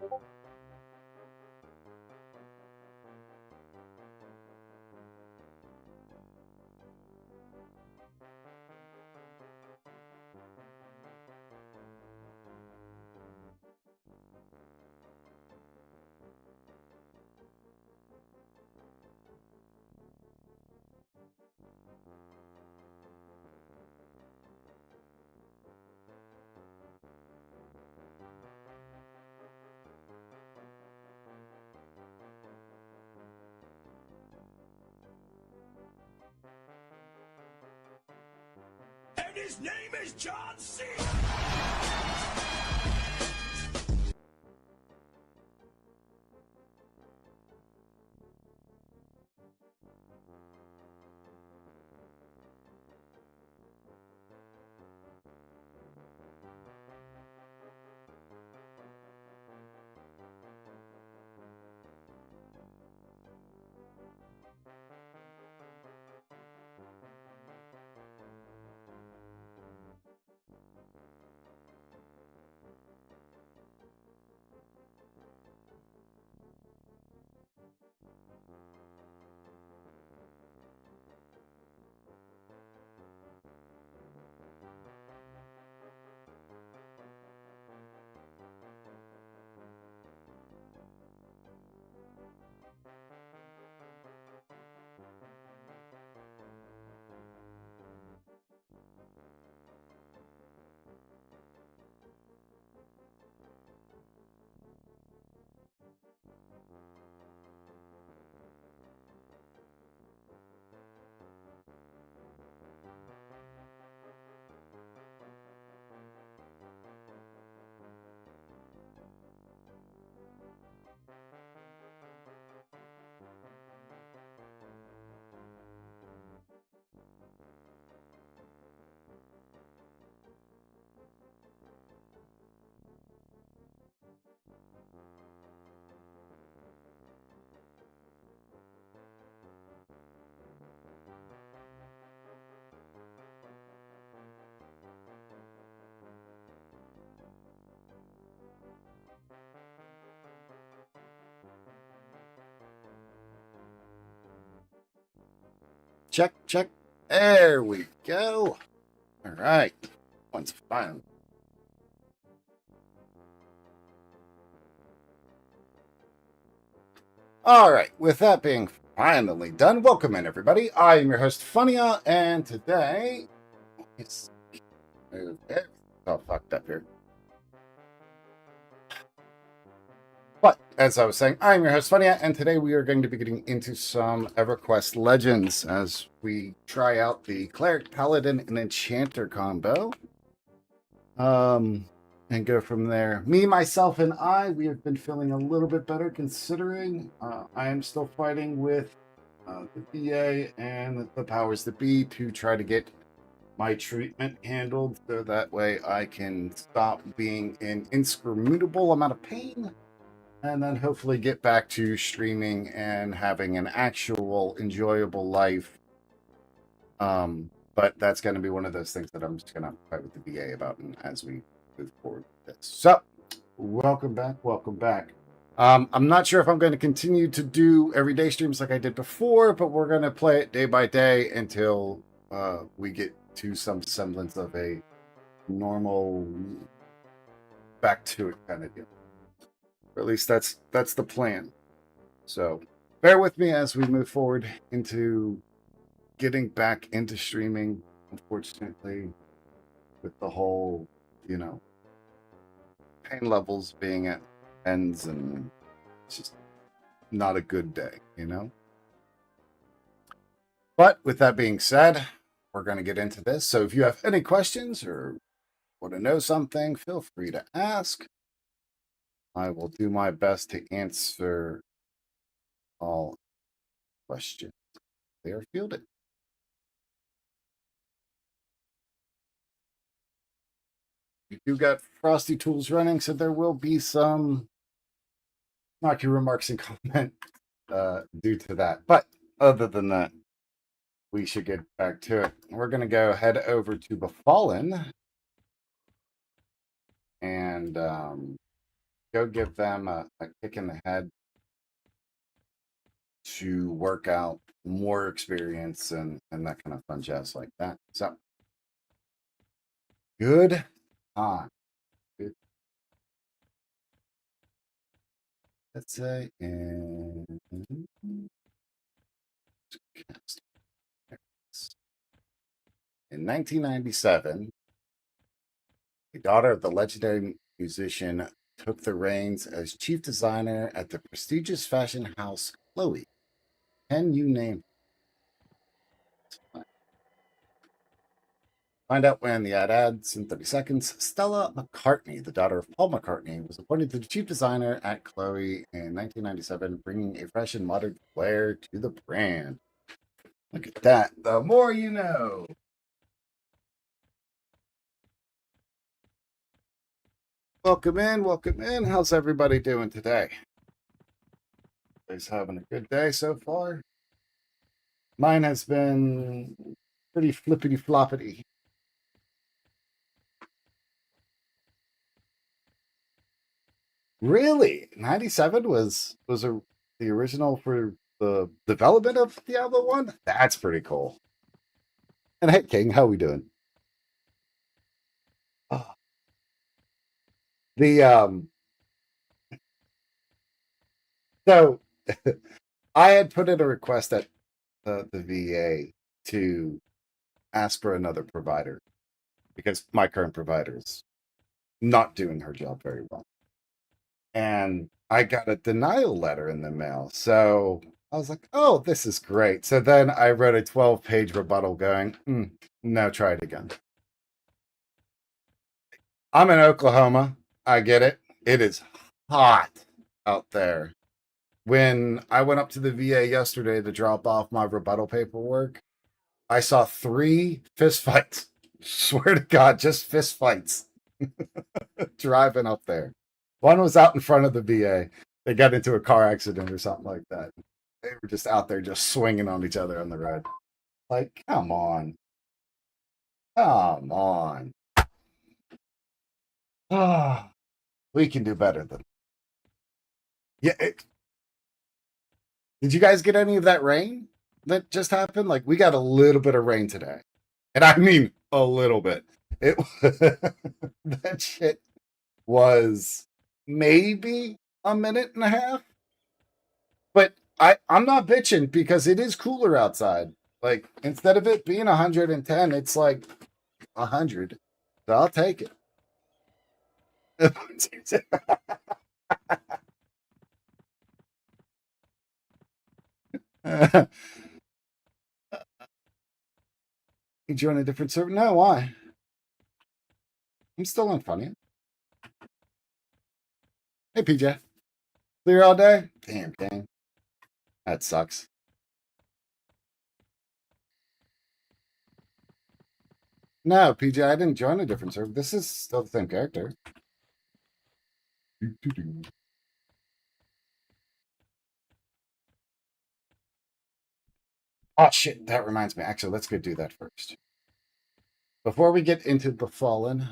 And his name is John C. Check, check. There we go. All right. One's fine. All right. With that being finally done, welcome in, everybody. I am your host, Funya, and today it's all fucked up here. But as I was saying, I'm your host, Funya, and today we are going to be getting into some Everquest Legends as we try out the Cleric, Paladin, and Enchanter combo. And go from there. Me, myself, and we have been feeling a little bit better considering I am still fighting with the VA and the powers that be to try to get my treatment handled so that way I can stop being in inscrutable amount of pain and then hopefully get back to streaming and having an actual enjoyable life. But that's going to be one of those things that I'm just going to fight with the VA about as we move forward with this. So, welcome back. Welcome back. I'm not sure if I'm going to continue to do everyday streams like I did before, but we're going to play it day by day until we get to some semblance of a normal back to it kind of deal. Or at least that's the plan. So, bear with me as we move forward into getting back into streaming, unfortunately, with the whole, pain levels being at ends, and it's just not a good day, But with that being said, we're going to get into this. So if you have any questions or want to know something, feel free to ask. I will do my best to answer all questions they are fielded. You got Frosty Tools running, so there will be some knocky remarks and comment due to that. But other than that, we should get back to it. We're going to go head over to Befallen. And go give them a kick in the head to work out more experience and that kind of fun jazz like that. So good on. Good, let's say in 1997, the daughter of the legendary musician took the reins as chief designer at the prestigious fashion house Chloe. Can you name? Find out when the ad ads in 30 seconds. Stella McCartney, the daughter of Paul McCartney, was appointed the chief designer at Chloe in 1997, bringing a fresh and modern flair to the brand. Look at that. The more you know. Welcome in. Welcome in. How's everybody doing today? Everybody's having a good day so far. Mine has been pretty flippity floppity. Really? 97 was the original for the development of Diablo 1? That's pretty cool. And hey King, how we doing? Oh, the so I had put in a request at the VA to ask for another provider because my current provider is not doing her job very well. And I got a denial letter in the mail. So I was like, oh, this is great. So then I wrote a 12-page rebuttal going, no, try it again. I'm in Oklahoma. I get it. It is hot out there. When I went up to the VA yesterday to drop off my rebuttal paperwork, I saw 3 fistfights. Swear to God, just fistfights driving up there. One was out in front of the VA. They got into a car accident or something like that. They were just out there just swinging on each other on the road. Like, come on. Come on. Ah, we can do better than. Yeah, did you guys get any of that rain that just happened? Like, we got a little bit of rain today. And I mean a little bit. It that shit was maybe a minute and a half. But I'm not bitching because it is cooler outside. Like instead of it being 110, it's like 100. So I'll take it. You join a different server? No, why? I'm still on funny. Hey PJ. Clear all day? Damn gang. That sucks. No, PJ, I didn't join a different server. This is still the same character. Oh shit, that reminds me. Actually, let's go do that first. Before we get into Befallen.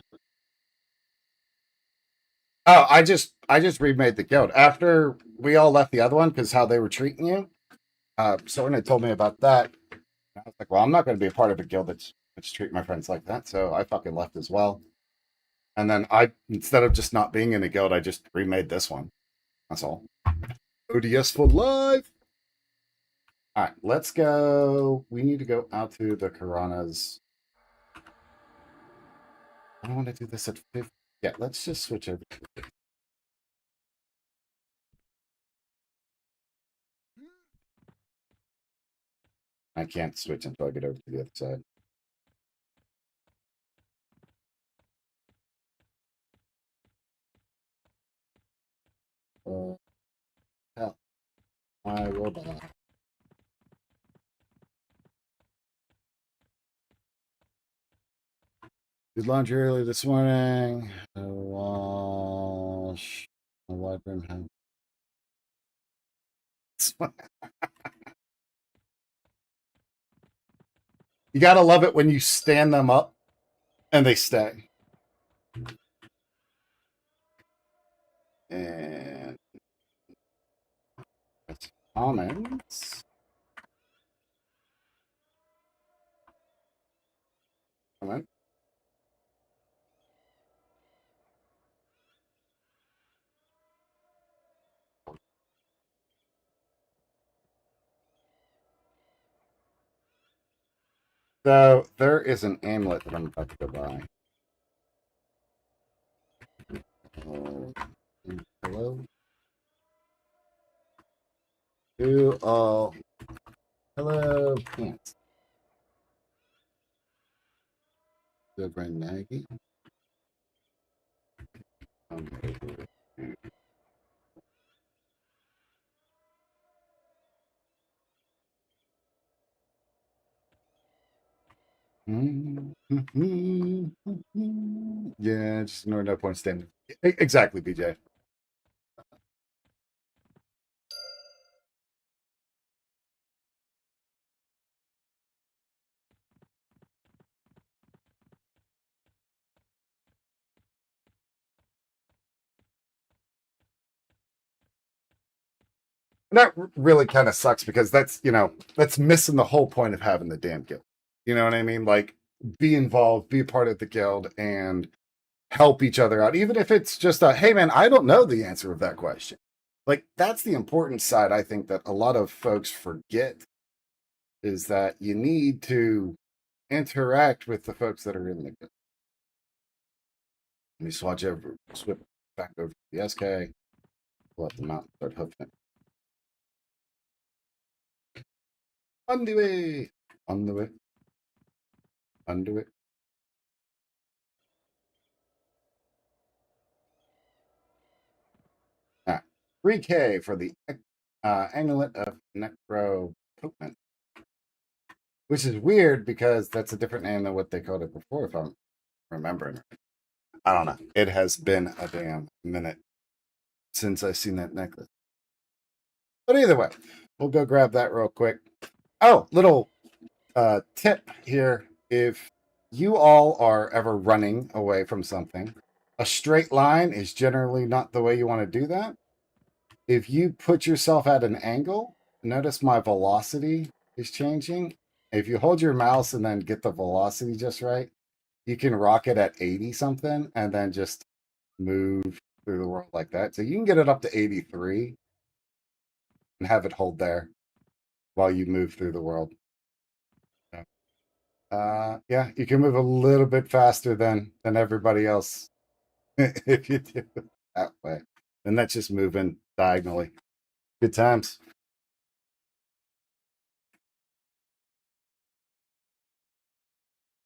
Oh, I just remade the guild. After we all left the other one because how they were treating you. Someone had told me about that. I was like, well, I'm not gonna be a part of a guild that's treating my friends like that. So I fucking left as well. And then I instead of just not being in a guild, I just remade this one. That's all. ODS for life. All right, let's go. We need to go out to the Karanas. I don't want to do this at 50. Yeah, let's just switch over. I can't switch until I get over to the other side. Hell, my robot. Did laundry early this morning. Wash. My white room. You gotta love it when you stand them up and they stay. And that's commons. Come on. So there is an amulet that I'm about to go buy. Hello? Who all? Hello, pants. Good friend Maggie. Yeah, just no point standing. Exactly, BJ. That really kind of sucks because that's missing the whole point of having the damn guild. You know what I mean? Like, be involved, be a part of the guild, and help each other out, even if it's just a hey man, I don't know the answer of that question. Like, that's the important side I think that a lot of folks forget, is that you need to interact with the folks that are in the guild. Let me swip back over to the SK, let them out, start hoofing it. On the way, on the way, undo it. Ah, 3K for the amulet of necro potent, which is weird because that's a different name than what they called it before, if I'm remembering. I don't know. It has been a damn minute since I've seen that necklace. But either way, we'll go grab that real quick. Oh, little tip here. If you all are ever running away from something, a straight line is generally not the way you want to do that. If you put yourself at an angle, notice my velocity is changing. If you hold your mouse and then get the velocity just right, you can rock it at 80 something and then just move through the world like that. So you can get it up to 83 and have it hold there while you move through the world. Yeah, you can move a little bit faster than everybody else if you do it that way. And that's just moving diagonally. Good times.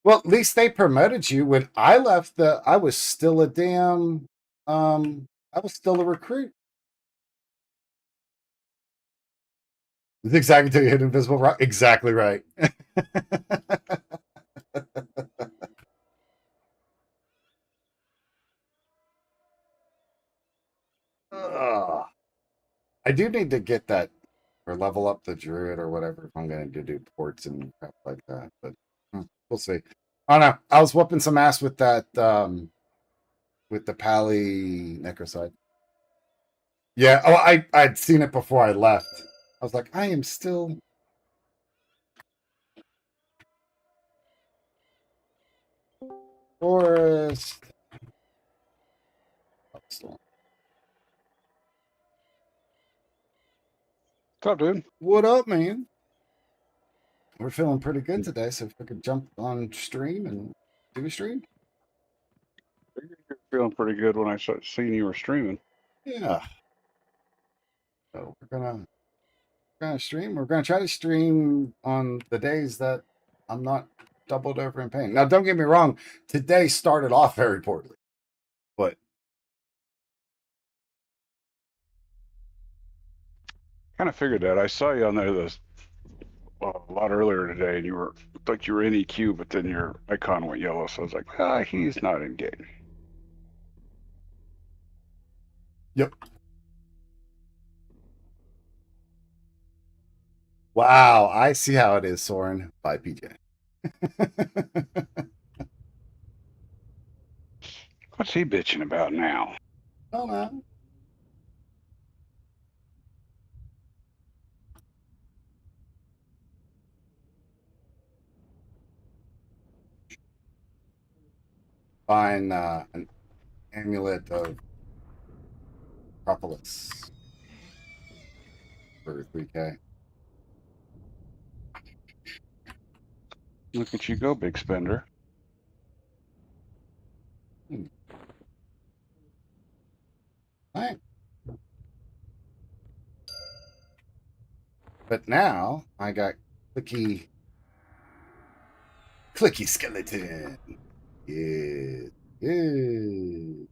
Well, at least they promoted you. When I left, I was still a damn I was still a recruit. Exactly until you hit invisible rock. Exactly right. Ugh. I do need to get that or level up the druid or whatever if I'm going to do ports and crap like that. But we'll see. I don't know. I was whooping some ass with that with the Pally Necroside. Yeah. Oh, I'd seen it before I left. I was like, I am still forest. What's up, dude? What up, man? We're feeling pretty good today, so if we could jump on stream and do a stream. You're feeling pretty good when I started seeing you were streaming. Yeah. So we're gonna stream. We're gonna try to stream on the days that I'm not doubled over in pain. Now, don't get me wrong. Today started off very poorly, but Kind of figured that. I saw you on there a lot earlier today, and you looked like you were in EQ, but then your icon went yellow. So I was like, he's not in game. yep. Wow, I see how it is, Soren. Bye, PJ. What's he bitching about now? Oh, no. find an amulet of Propolis for 3K. Look at you go, big spender. All right. But now I got clicky skeleton. Yeah. Yeah.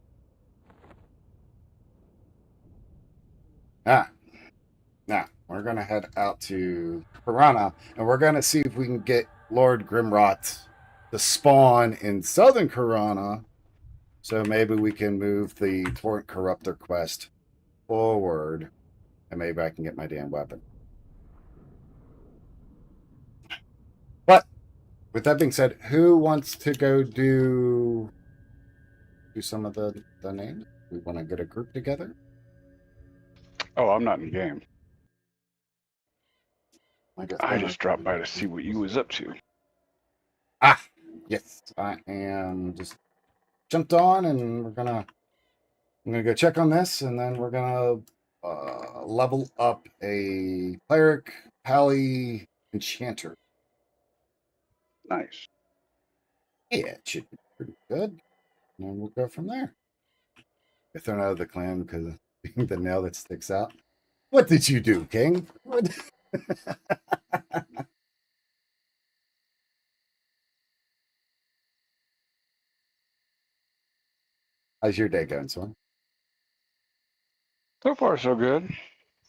Ah. Now we're gonna head out to Piranha and we're gonna see if we can get Lord Grimrot to spawn in Southern Piranha. So maybe we can move the Torrent Corruptor quest forward and maybe I can get my damn weapon. But with that being said, who wants to go do some of the names? We want to get a group together. Oh, I'm not in the game. I guess I just dropped by to see what you was up to. Ah, yes, I am just jumped on, and I'm gonna go check on this, and then we're gonna level up a cleric, pally, enchanter. Nice. Yeah, it should be pretty good. And then we'll go from there. Get thrown out of the clan because of being the nail that sticks out. What did you do, King? What? How's your day going, son? So far, so good.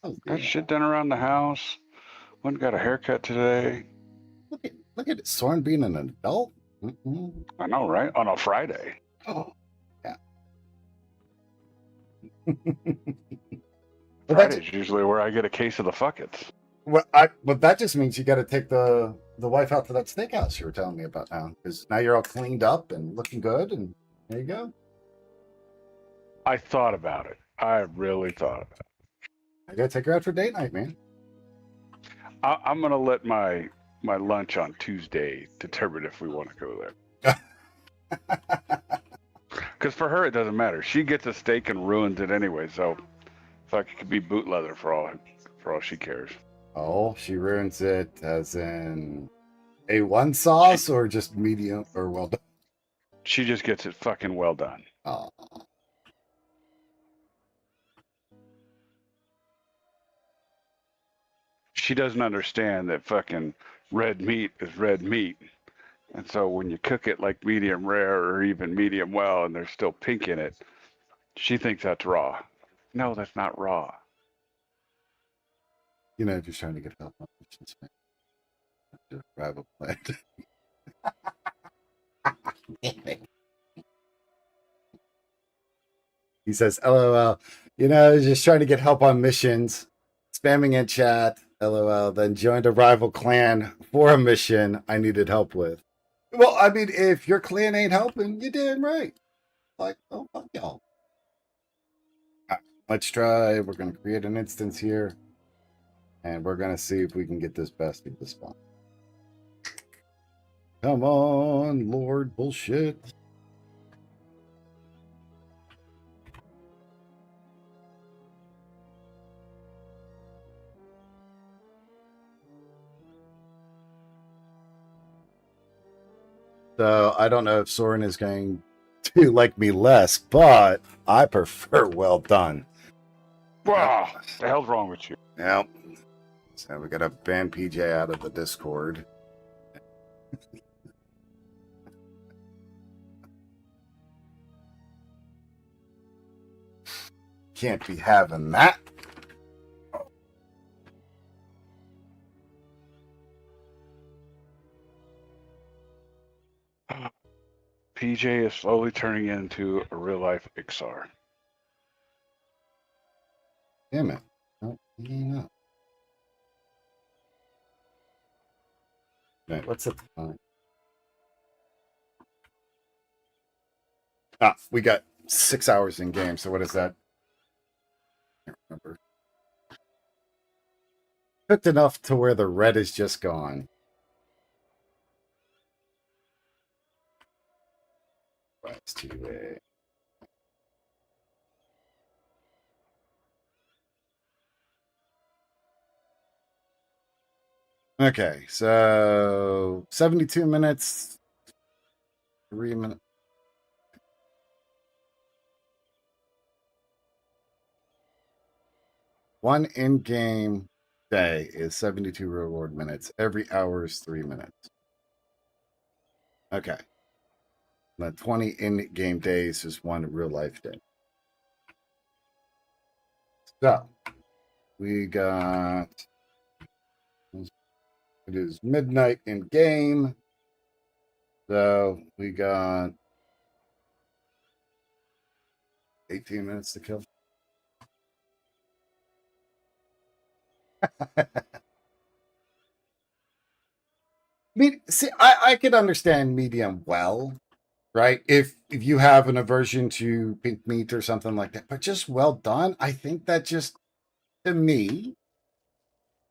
Oh, Got yeah. shit done around the house. Went and got a haircut today. Look at it, Soren being an adult. Mm-mm. I know, right? On a Friday. Oh, yeah. Friday's usually where I get a case of the fuckets. But that just means you got to take the wife out to that steakhouse you were telling me about now, because now you're all cleaned up and looking good, and there you go. I thought about it. I really thought about it. I got to take her out for date night, man. I'm gonna let my lunch on Tuesday determine if we want to go there. Because for her it doesn't matter. She gets a steak and ruins it anyway. So fuck, it could be boot leather for all she cares. Oh, she ruins it as in A1 sauce or just medium or well done? She just gets it fucking well done. Oh. She doesn't understand that fucking red meat is red meat. And so when you cook it like medium rare or even medium well and there's still pink in it, she thinks that's raw. No, that's not raw. You know, just trying to get help on missions, man. Rival plant. He says, LOL. You know, just trying to get help on missions, spamming in chat, LOL, then joined a rival clan for a mission I needed help with. Well, I mean, if your clan ain't helping, you're damn right. Like, oh, fuck y'all. Right, let's try. We're going to create an instance here, and we're going to see if we can get this bastard to spawn. Come on, Lord Bullshit. So I don't know if Soren is going to like me less, but I prefer well done. Wow, the hell's wrong with you? Yep. So we got to ban PJ out of the Discord. Can't be having that. PJ is slowly turning into a real life Ixar. Damn it. No, no. Okay, what's the time? Ah, we got 6 hours in game. So what is that? I can't remember. Cooked enough to where the red is just gone. 2A. Okay, so 72 minutes, 3 minutes. One in-game day is 72 reward minutes. Every hour is 3 minutes. Okay. The 20 in-game days is one real life day. So we got, it is midnight in game. So we got 18 minutes to kill. I mean, see, I could understand medium well, right? If you have an aversion to pink meat or something like that, but just well done, I think that just to me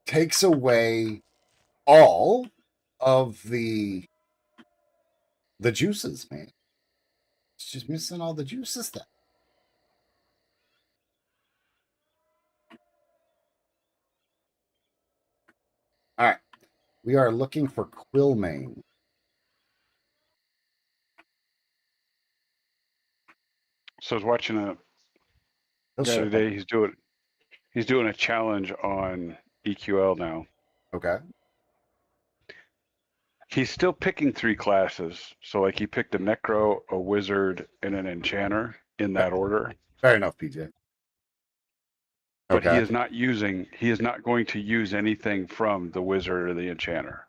takes away all of the juices, man. It's just missing all the juices then. All right. We are looking for Quillmane. So I was watching a He'll guy show up. today. He's doing a challenge on EQL now. Okay. He's still picking 3 classes. So like he picked a necro, a wizard, and an enchanter in that order. Fair enough, PJ. But he Okay. is not going to use anything from the wizard or the enchanter.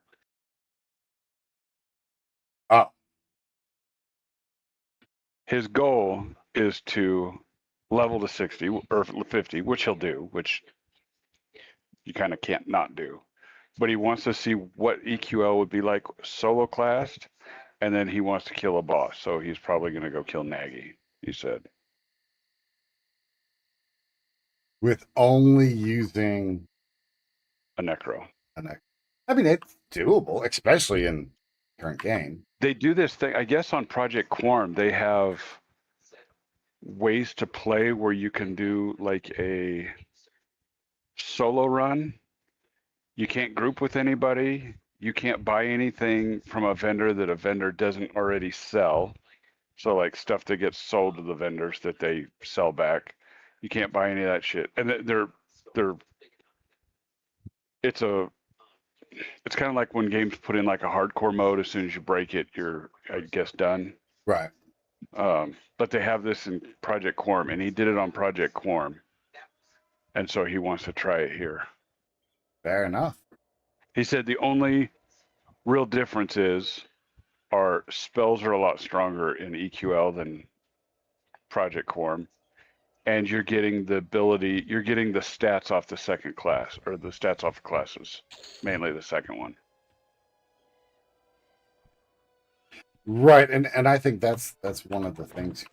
Oh, His goal is to level to 60 or 50, which he'll do, which you kind of can't not do. But he wants to see what EQL would be like solo classed, and then he wants to kill a boss. So he's probably going to go kill Nagy, he said. with only using A necro. an. I mean, it's doable, especially in current game. They do this thing, I guess, on Project Quorum. They have ways to play where you can do like a solo run. You can't group with anybody. You can't buy anything from a vendor that a vendor doesn't already sell. So like stuff that gets sold to the vendors that they sell back. You can't buy any of that shit. And they're it's a it's kind of like when games put in like a hardcore mode. As soon as you break it, you're, I guess, done. Right. But they have this in Project Quorum, and he did it on Project Quorum, and so he wants to try it here. Fair enough. He said the only real difference is our spells are a lot stronger in EQL than Project Quorum, and you're getting the ability, you're getting the stats off the second class, or the stats off the classes, mainly the second one. Right, and I think that's one of the things.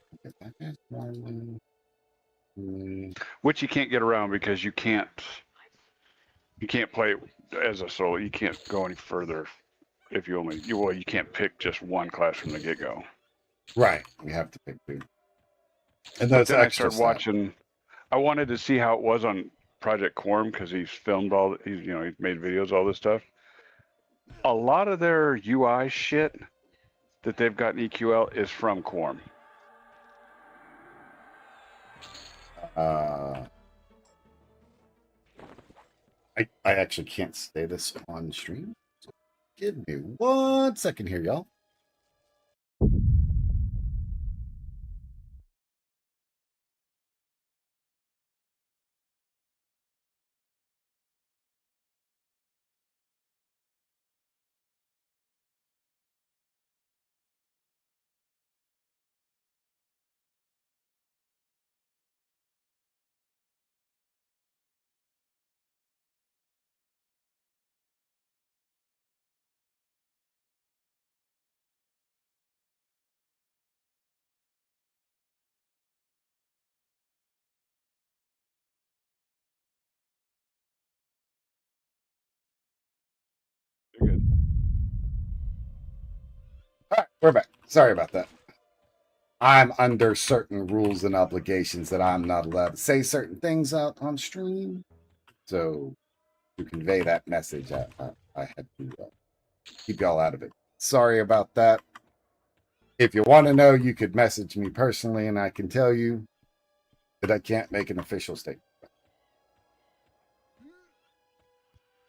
Which you can't get around because you can't play as a solo. You can't go any further if you only you can't pick just one class from the get go. Right, we have to pick two. And But that's then I extra started stuff. watching. I wanted to see how it was on Project Quorum because he's filmed all. He's he's made videos, all this stuff. A lot of their UI shit that they've got in EQL is from Quorum. I actually can't say this on stream. So give me 1 second here, y'all. They're good. All right, we're back. Sorry about that. I'm under certain rules and obligations that I'm not allowed to say certain things out on stream. So to convey that message, I had to keep y'all out of it. Sorry about that. If you want to know, you could message me personally, and I can tell you that I can't make an official statement.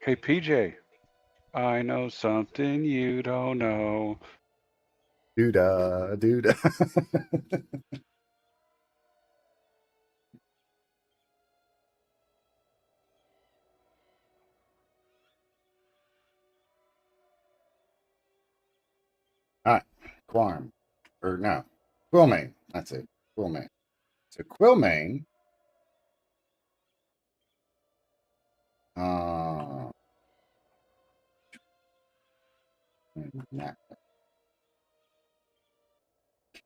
Hey, PJ, I know something you don't know. Doodah, doodah. All right, Quarm. Or no, Quillmane. That's it. Quillmane. So Quillmane. Uh,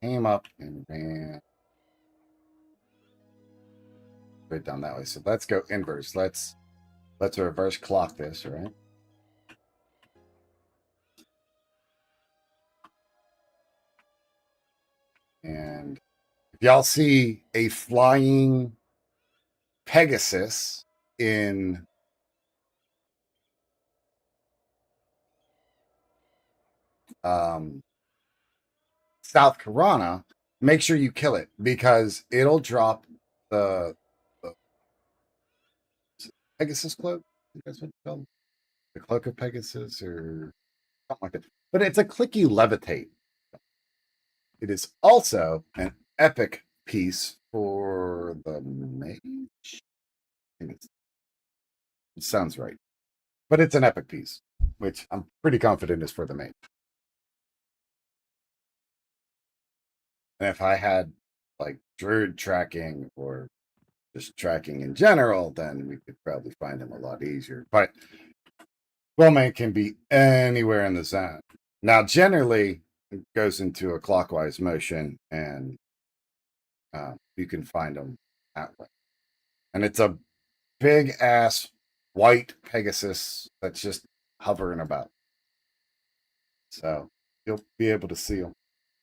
came up and ran right down that way. So let's go inverse. Let's reverse clock this, right? And if y'all see a flying Pegasus in South Carolina, make sure you kill it because it'll drop the Pegasus cloak. I think that's what it's called. The cloak of Pegasus or something like that. But it's a clicky levitate. It is also an epic piece for the mage. I think it sounds right. But it's an epic piece, which I'm pretty confident is for the mage. And if I had like druid tracking or just tracking in general, then we could probably find him a lot easier. But Quillmane can be anywhere in the zone. Now, generally, it goes into a clockwise motion, and you can find them that way. And it's a big ass white Pegasus that's just hovering about. So you'll be able to see them.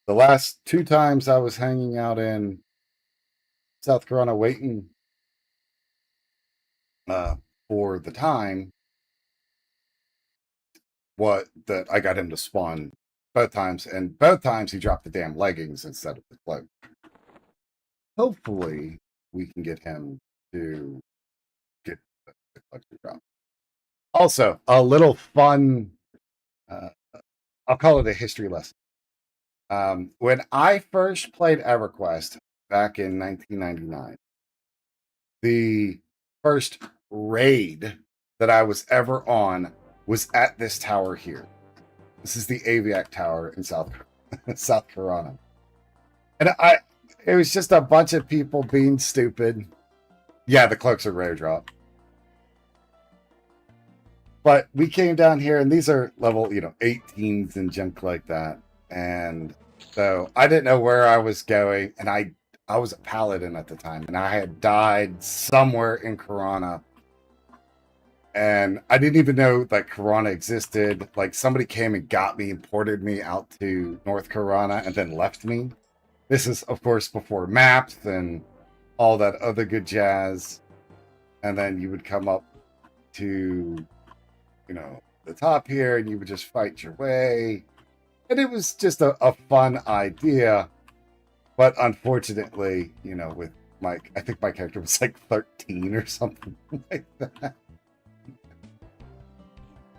The last 2 times I was hanging out in South Carolina waiting for the time, what that I got him to spawn both times, and both times he dropped the damn leggings instead of the cloak. Hopefully, we can get him to get the cloak to drop. Also, a little fun. Uh, I'll call it a history lesson. When I first played Everquest back in 1999, the first raid that I was ever on was at this tower here. This is the Aviac Tower in South Carolina. And it was just a bunch of people being stupid. Yeah, the cloaks are rare drop. But we came down here, and these are level, 18s and junk like that. And so I didn't know where I was going, and I was a paladin at the time, and I had died somewhere in Corona. And I didn't even know that Corona existed. Like, somebody came and got me and ported me out to North Corona and then left me. This is, of course, before maps and all that other good jazz. And then you would come up to, the top here, and you would just fight your way. And it was just a fun idea. But unfortunately, with I think my character was like 13 or something like that.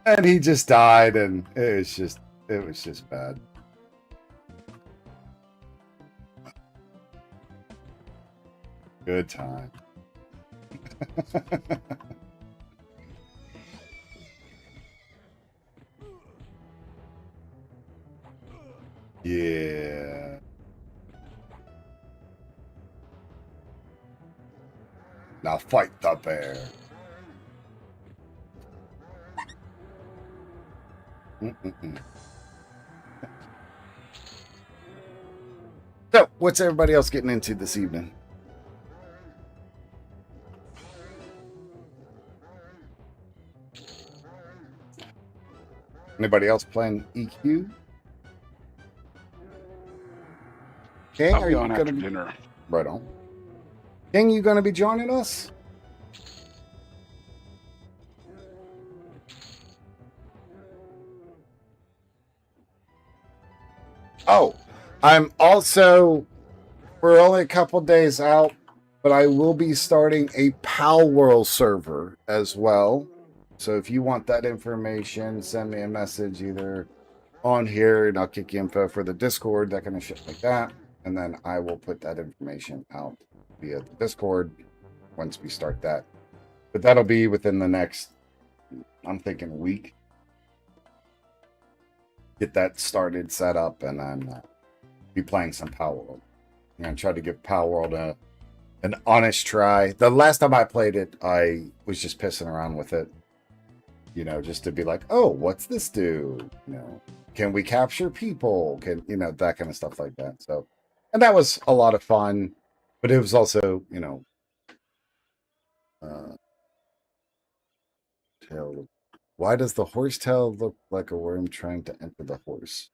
And he just died, and it was just bad. Good time. Yeah. Now fight the bear. So, what's everybody else getting into this evening? Anybody else playing EQ? King, I'll are be you on gonna after be dinner. right on? King, you gonna be joining us? Oh, I'm also, we're only a couple days out, but I will be starting a Pal World server as well. So if you want that information, send me a message either on here and I'll kick you info for the Discord, that kind of shit like that. And then I will put that information out via the Discord once we start that. But that'll be within the next, I'm thinking, week. Get that started, set up, and then be playing some Power World. I'm gonna try to give Power World an honest try. The last time I played it, I was just pissing around with it, you know, just to be like, oh, what's this do? You know, can we capture people? Can, you know, that kind of stuff like that. So, and that was a lot of fun, but it was also, you know, uh, tail. Why does the horse tail look like a worm trying to enter the horse?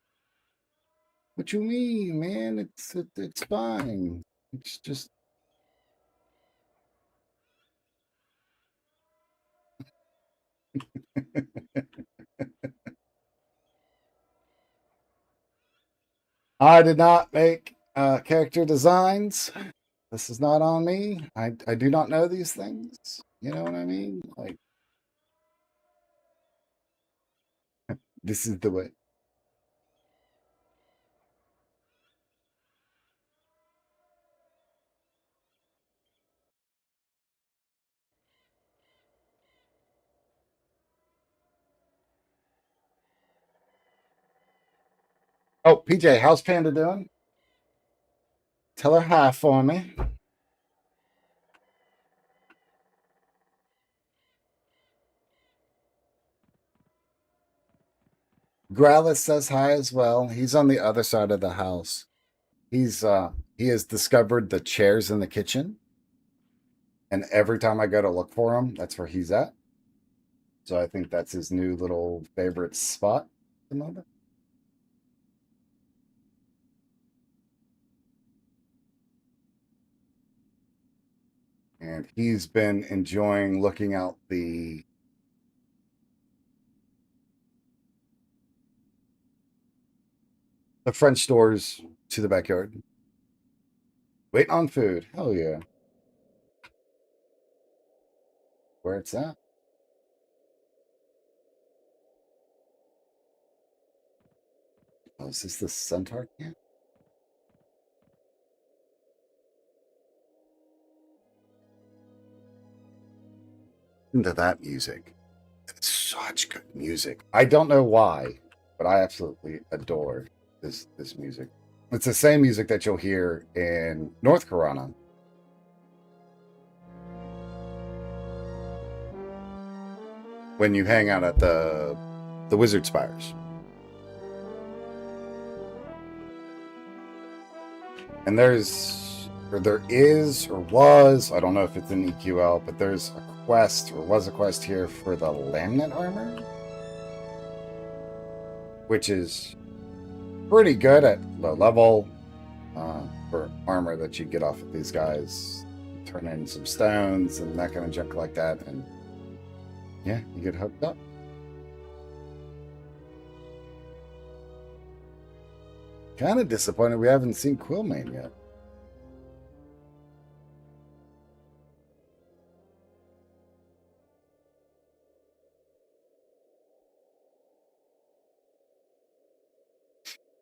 What you mean, man? It's fine. It's just I did not make character designs. This is not on me. I do not know these things. You know what I mean? Like, this is the way. Oh, PJ, how's Panda doing? Tell her hi for me. Growlithe says hi as well. He's on the other side of the house. He has discovered the chairs in the kitchen, and every time I go to look for him, that's where he's at. So I think that's his new little favorite spot at the moment. And he's been enjoying looking out the French doors to the backyard. Wait on food. Hell yeah. Where it's at. Oh, is this the centaur camp? Into that music. It's such good music. I don't know why, but I absolutely adore this music. It's the same music that you'll hear in North Carolina. When you hang out at the Wizard Spires. And there is or was, I don't know if it's an EQL, but there's a quest or was a quest here for the laminate armor, which is pretty good at low level for armor that you get off of these guys. Turn in some stones and that kind of junk like that, and yeah, you get hooked up. Kind of disappointed we haven't seen Quillmane yet.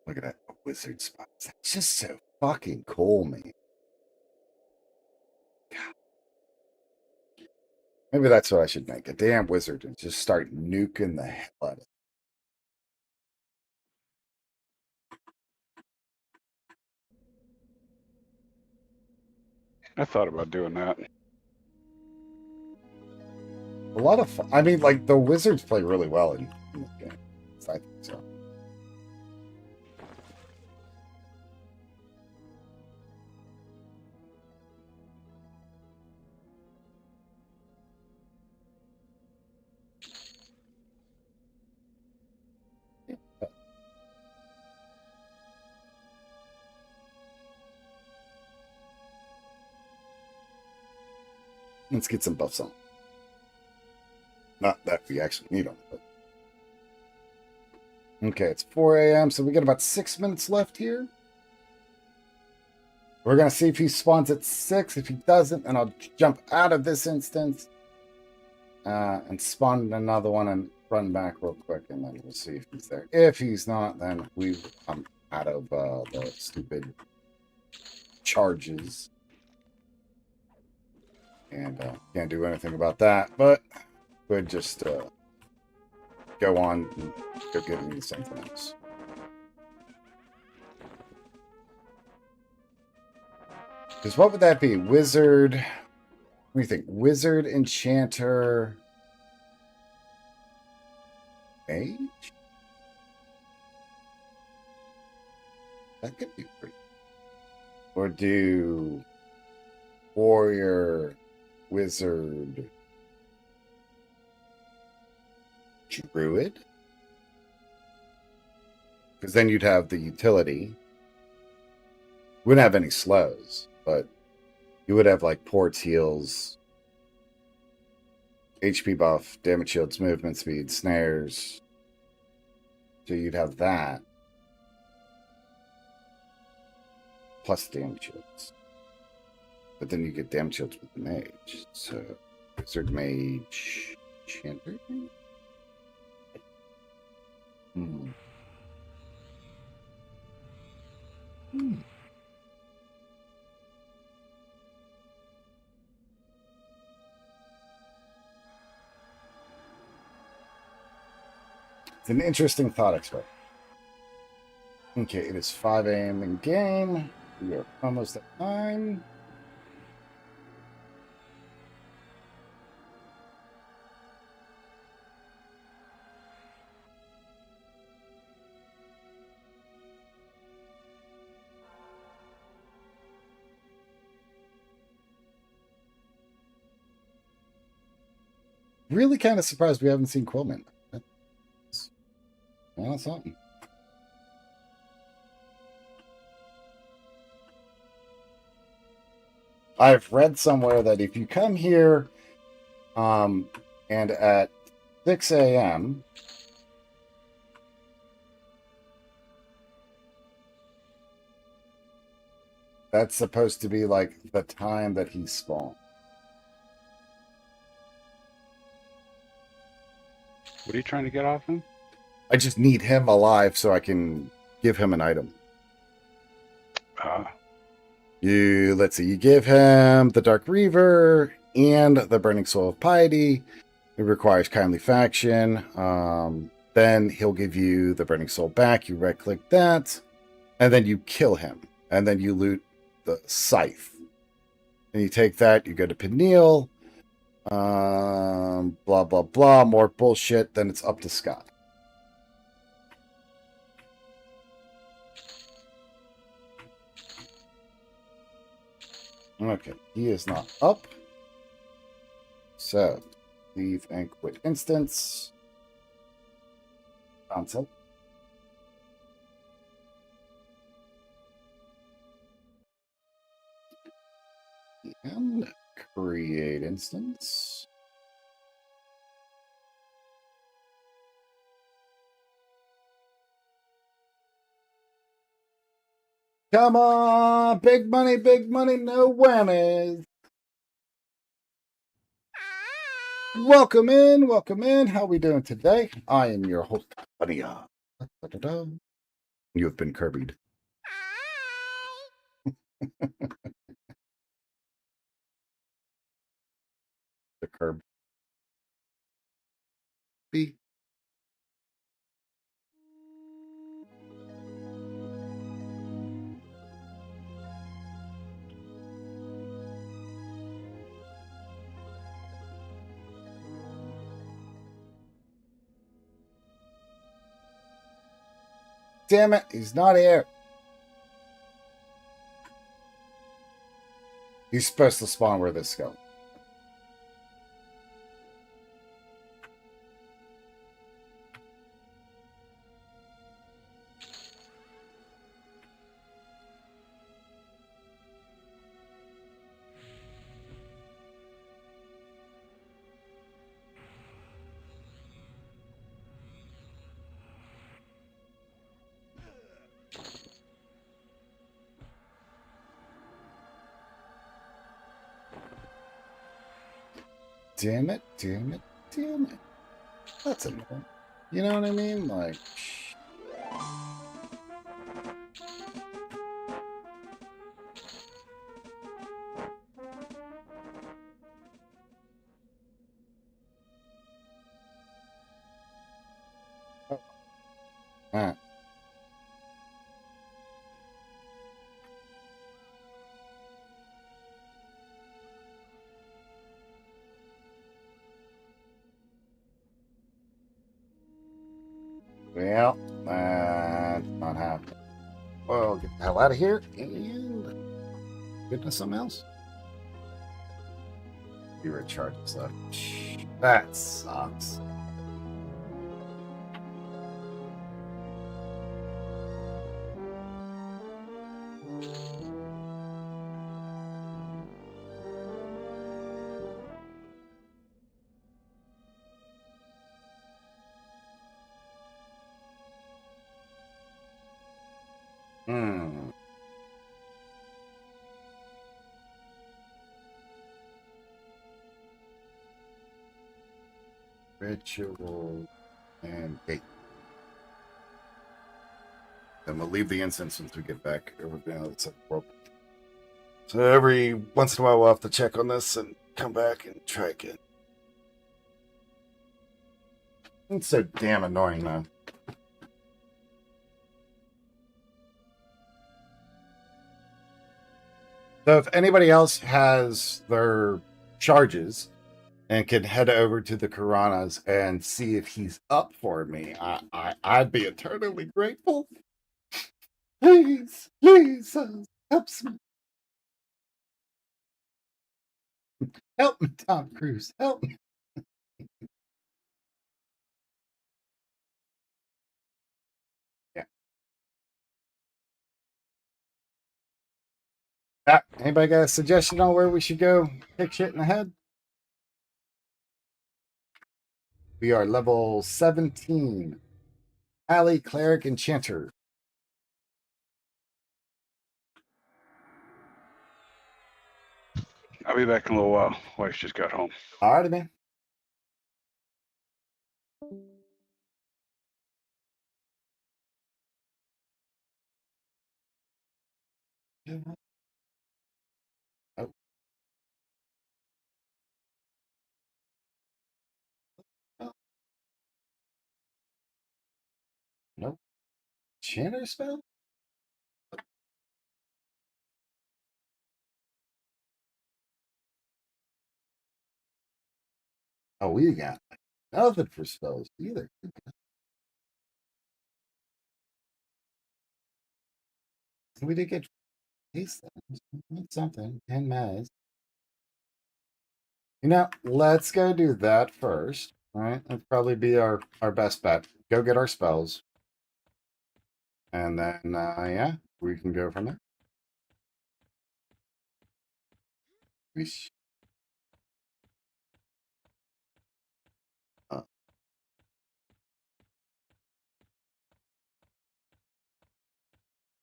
Look at that wizard spot. That's just so fucking cool, man. Maybe that's what I should make. A damn wizard and just start nuking the hell out of it. I thought about doing that. A lot of fun. I mean, like, the wizards play really well in this game. So I think so. Let's get some buffs on. Not that we actually need them, but. Okay, it's 4 a.m., so we got about 6 minutes left here. We're going to see if he spawns at 6. If he doesn't, then I'll jump out of this instance and spawn another one and run back real quick, and then we'll see if he's there. If he's not, then I'm out of the stupid charges. And can't do anything about that, but we'll just go on and go get into something else. Because what would that be? Wizard. What do you think? Wizard, Enchanter, Mage? That could be pretty. Or do Warrior, Wizard, Druid? Because then you'd have the utility. Wouldn't have any slows, but you would have like ports, heals, HP buff, damage shields, movement speed, snares. So you'd have that. Plus damage shields. But then you get damage shields with the mage. So Wizard, Mage, Enchanter? Hmm. It's an interesting thought experiment. Okay, it is 5 a.m. in game. We are almost at time. Really kind of surprised we haven't seen Quillman. Well, something. I've read somewhere that if you come here and at 6 a.m. that's supposed to be like the time that he spawned. What are you trying to get off him? I just need him alive so I can give him an item. Let's see, you give him the Dark Reaver and the Burning Soul of Piety. It requires Kindly Faction. Then he'll give you the Burning Soul back. You right click that, and then you kill him, and then you loot the Scythe. And you take that, you go to Peniel, blah blah blah, more bullshit. Then it's up to Scott. Okay, he is not up. So, leave and quit instance. Concept. And create instance. Come on, big money, no whammies. Welcome in. How are we doing today? I am your host, Ania. You have been Kirby'd. The curb. B. Damn it, he's not here. He's supposed to spawn where this goes. damn it, damn it, damn it. That's annoying. You know what I mean? Like, oh, all right. Well, that's not happening. Well, get the hell out of here and goodness, something else. Be recharged stuff. That sucks. Hmm. Ritual and gate. Then we'll leave the incense once we get back over there. It's a world. So every once in a while we'll have to check on this and come back and try again. It's so damn annoying though. So if anybody else has their charges and can head over to the Karanas and see if he's up for me, I'd be eternally grateful. Please, please, help me. Help me, Tom Cruise. Help me. Yeah. Anybody got a suggestion on where we should go kick shit in the head? We are level 17. Alley, Cleric, Enchanter. I'll be back in a little while. Wife just got home. Alrighty, man. Oh, oh, no. Enchanter spell? Oh, we got nothing for spells either. We did get taste something. 10 mez. You know, let's go do that first. All right. That'd probably be our best bet. Go get our spells. And then, yeah, we can go from there. Whoosh. Uh,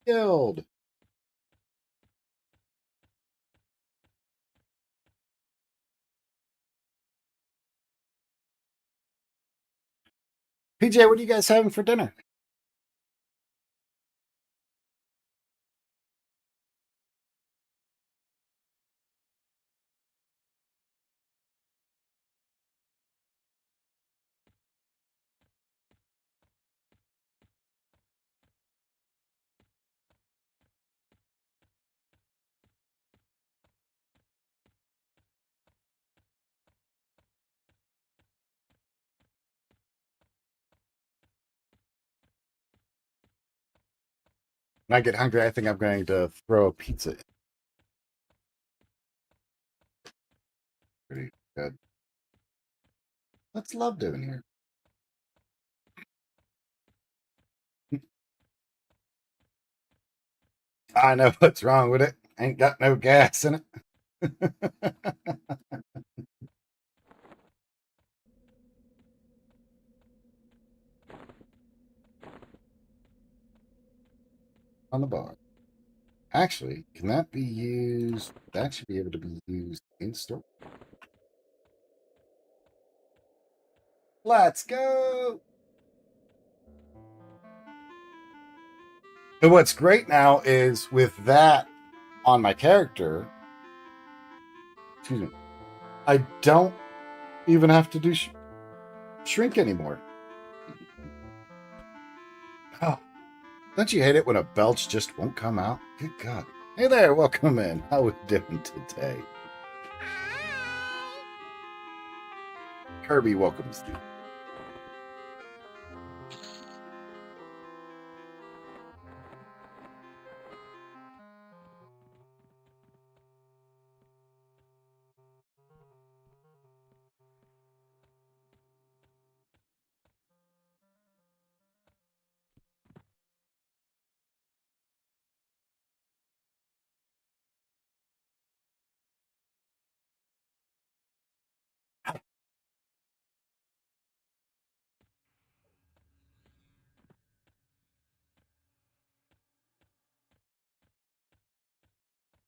Guild. PJ, what are you guys having for dinner? When I get hungry, I think I'm going to throw a pizza in. Pretty good. What's love doing here? I know what's wrong with it. Ain't got no gas in it. On the bar. Actually, can that be used? That should be able to be used in store. Let's go. And what's great now is with that on my character, excuse me, I don't even have to do shrink anymore. Oh, don't you hate it when a belch just won't come out? Good God. Hey there, welcome in. How we doing today? Kirby welcomes you.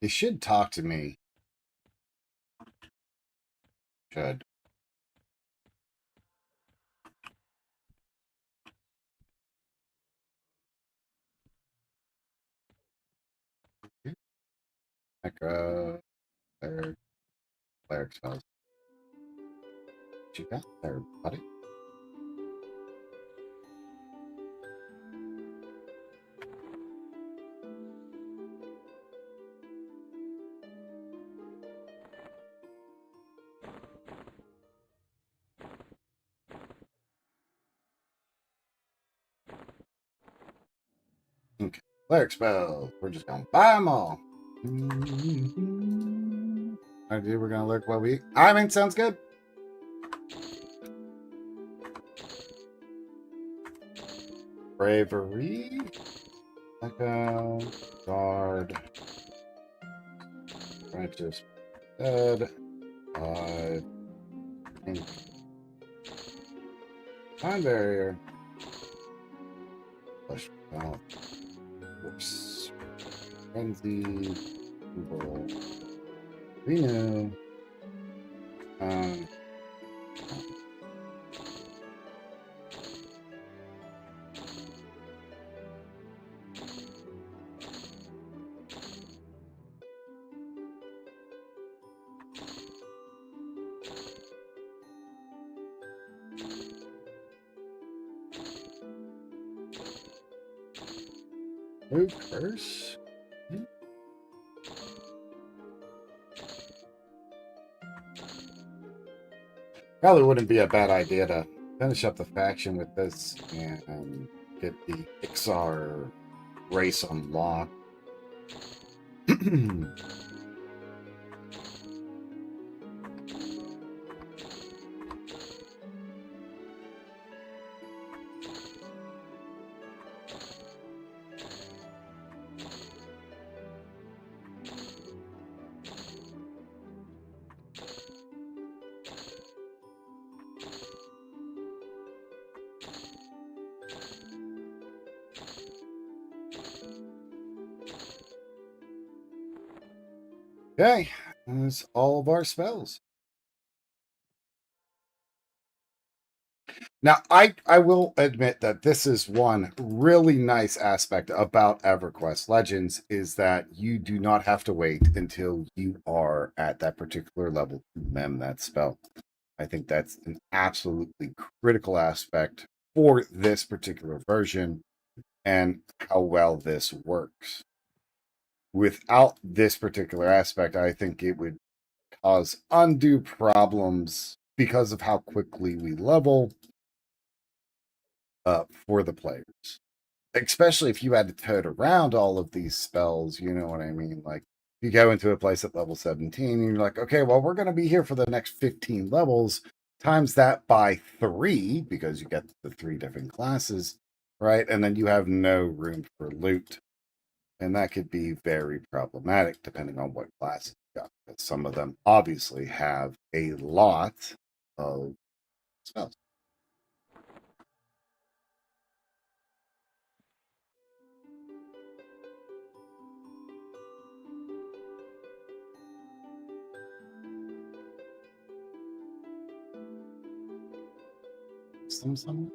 They should talk to me. Should. Necro, cleric spells. What you got there, buddy? Okay. Cleric spells. We're just gonna buy them all. Idea we're gonna look while we eat. I mean, sounds good. Bravery. Echo. Guard. Righteous. Dead. 5. Ink. Time barrier. Flesh out. Force. Frenzy. Evil. Renew. Um. New curse. Probably wouldn't be a bad idea to finish up the faction with this and get the Ixar race unlocked. Okay, that's all of our spells. Now, I will admit that this is one really nice aspect about EverQuest Legends is that you do not have to wait until you are at that particular level to mem that spell. I think that's an absolutely critical aspect for this particular version and how well this works. Without this particular aspect, I think it would cause undue problems because of how quickly we level for the players. Especially if you had to tote around all of these spells, you know what I mean? Like, you go into a place at level 17 and you're like, okay, well, we're going to be here for the next 15 levels, times that by 3 because you get the 3 different classes, right? And then you have no room for loot. And that could be very problematic depending on what class you got. But some of them obviously have a lot of spells. Some.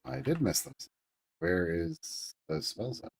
I did miss them. Where is those spells at?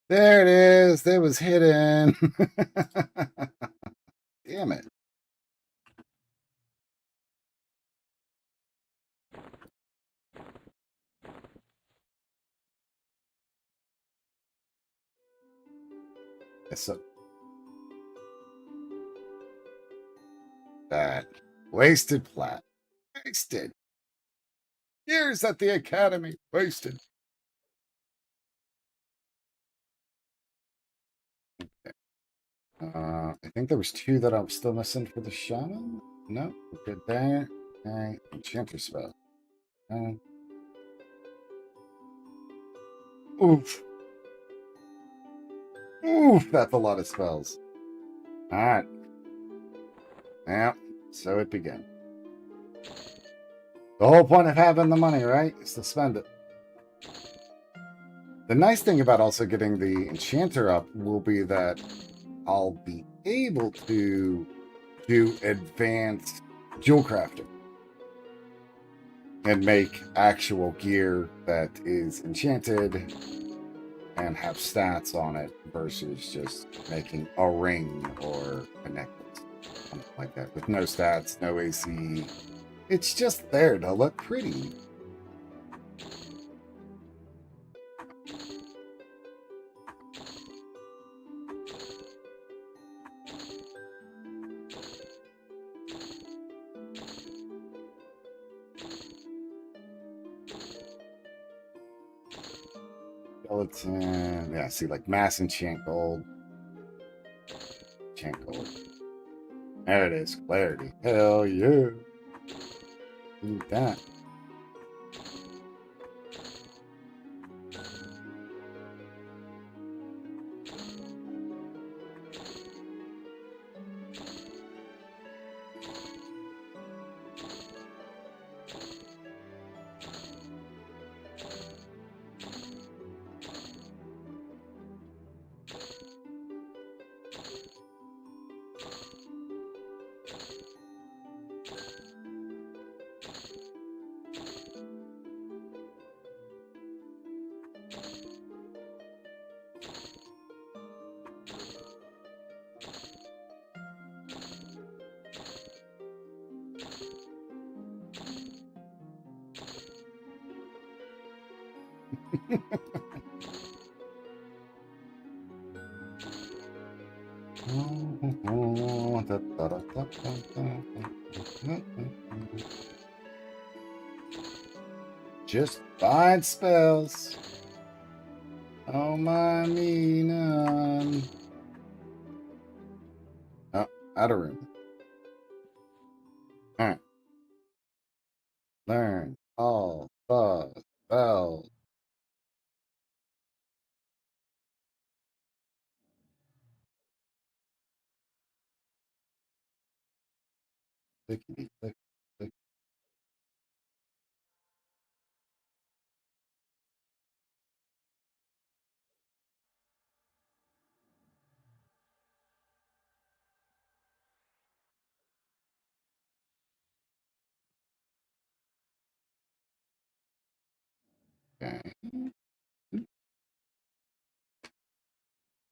There it is. It was hidden. Damn it. So that wasted plat. Wasted. Years at the academy. Wasted. I think there was 2 that I'm still missing for the shaman. No, we're good there. Okay, enchanter spell. Oof. Oof, that's a lot of spells. All right. Yeah, so it began. The whole point of having the money, right, is to spend it. The nice thing about also getting the enchanter up will be that I'll be able to do advanced jewel crafting and make actual gear that is enchanted and have stats on it versus just making a ring or a necklace, something like that, with no stats, no AC. It's just there to look pretty. Skeleton, yeah, see, like mass enchant gold. Enchant gold. There it is, clarity. Hell yeah. Do that. Just find spells. Oh my me none. Oh, out of room. Alright. Learn all the spells. Clickety click click. Okay.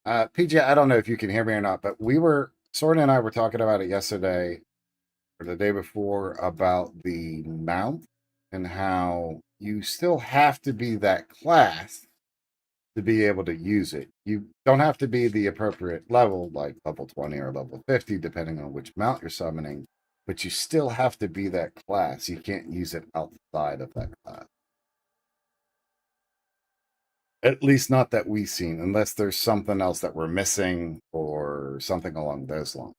PJ, I don't know if you can hear me or not, but Soren and I were talking about it yesterday or the day before about the mount and how you still have to be that class to be able to use it. You don't have to be the appropriate level, like level 20 or level 50, depending on which mount you're summoning, but you still have to be that class. You can't use it outside of that class. At least not that we've seen, unless there's something else that we're missing or something along those lines.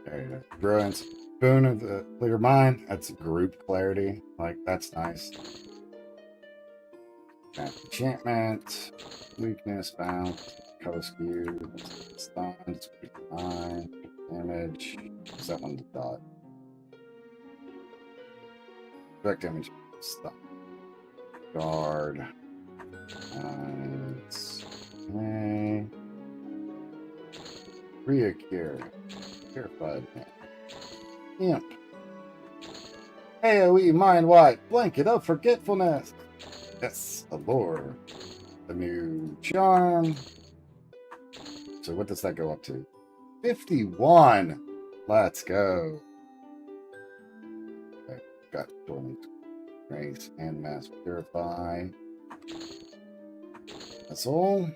There you go. Brilliance. Boon of the clear mind. That's group clarity. Like, that's nice. Enchantment. Weakness. Bounce. Color skew. Stuns. Nine. Damage. Is that one the dot? Direct damage. Stun. Guard. Okay. Reoccur. Purified man. Imp. AoE Mind Wipe. Blanket of Forgetfulness. Yes, Allure. The new charm. So what does that go up to? 51. Let's go. Okay, got Dormant Grace and Mass Purify. That's all.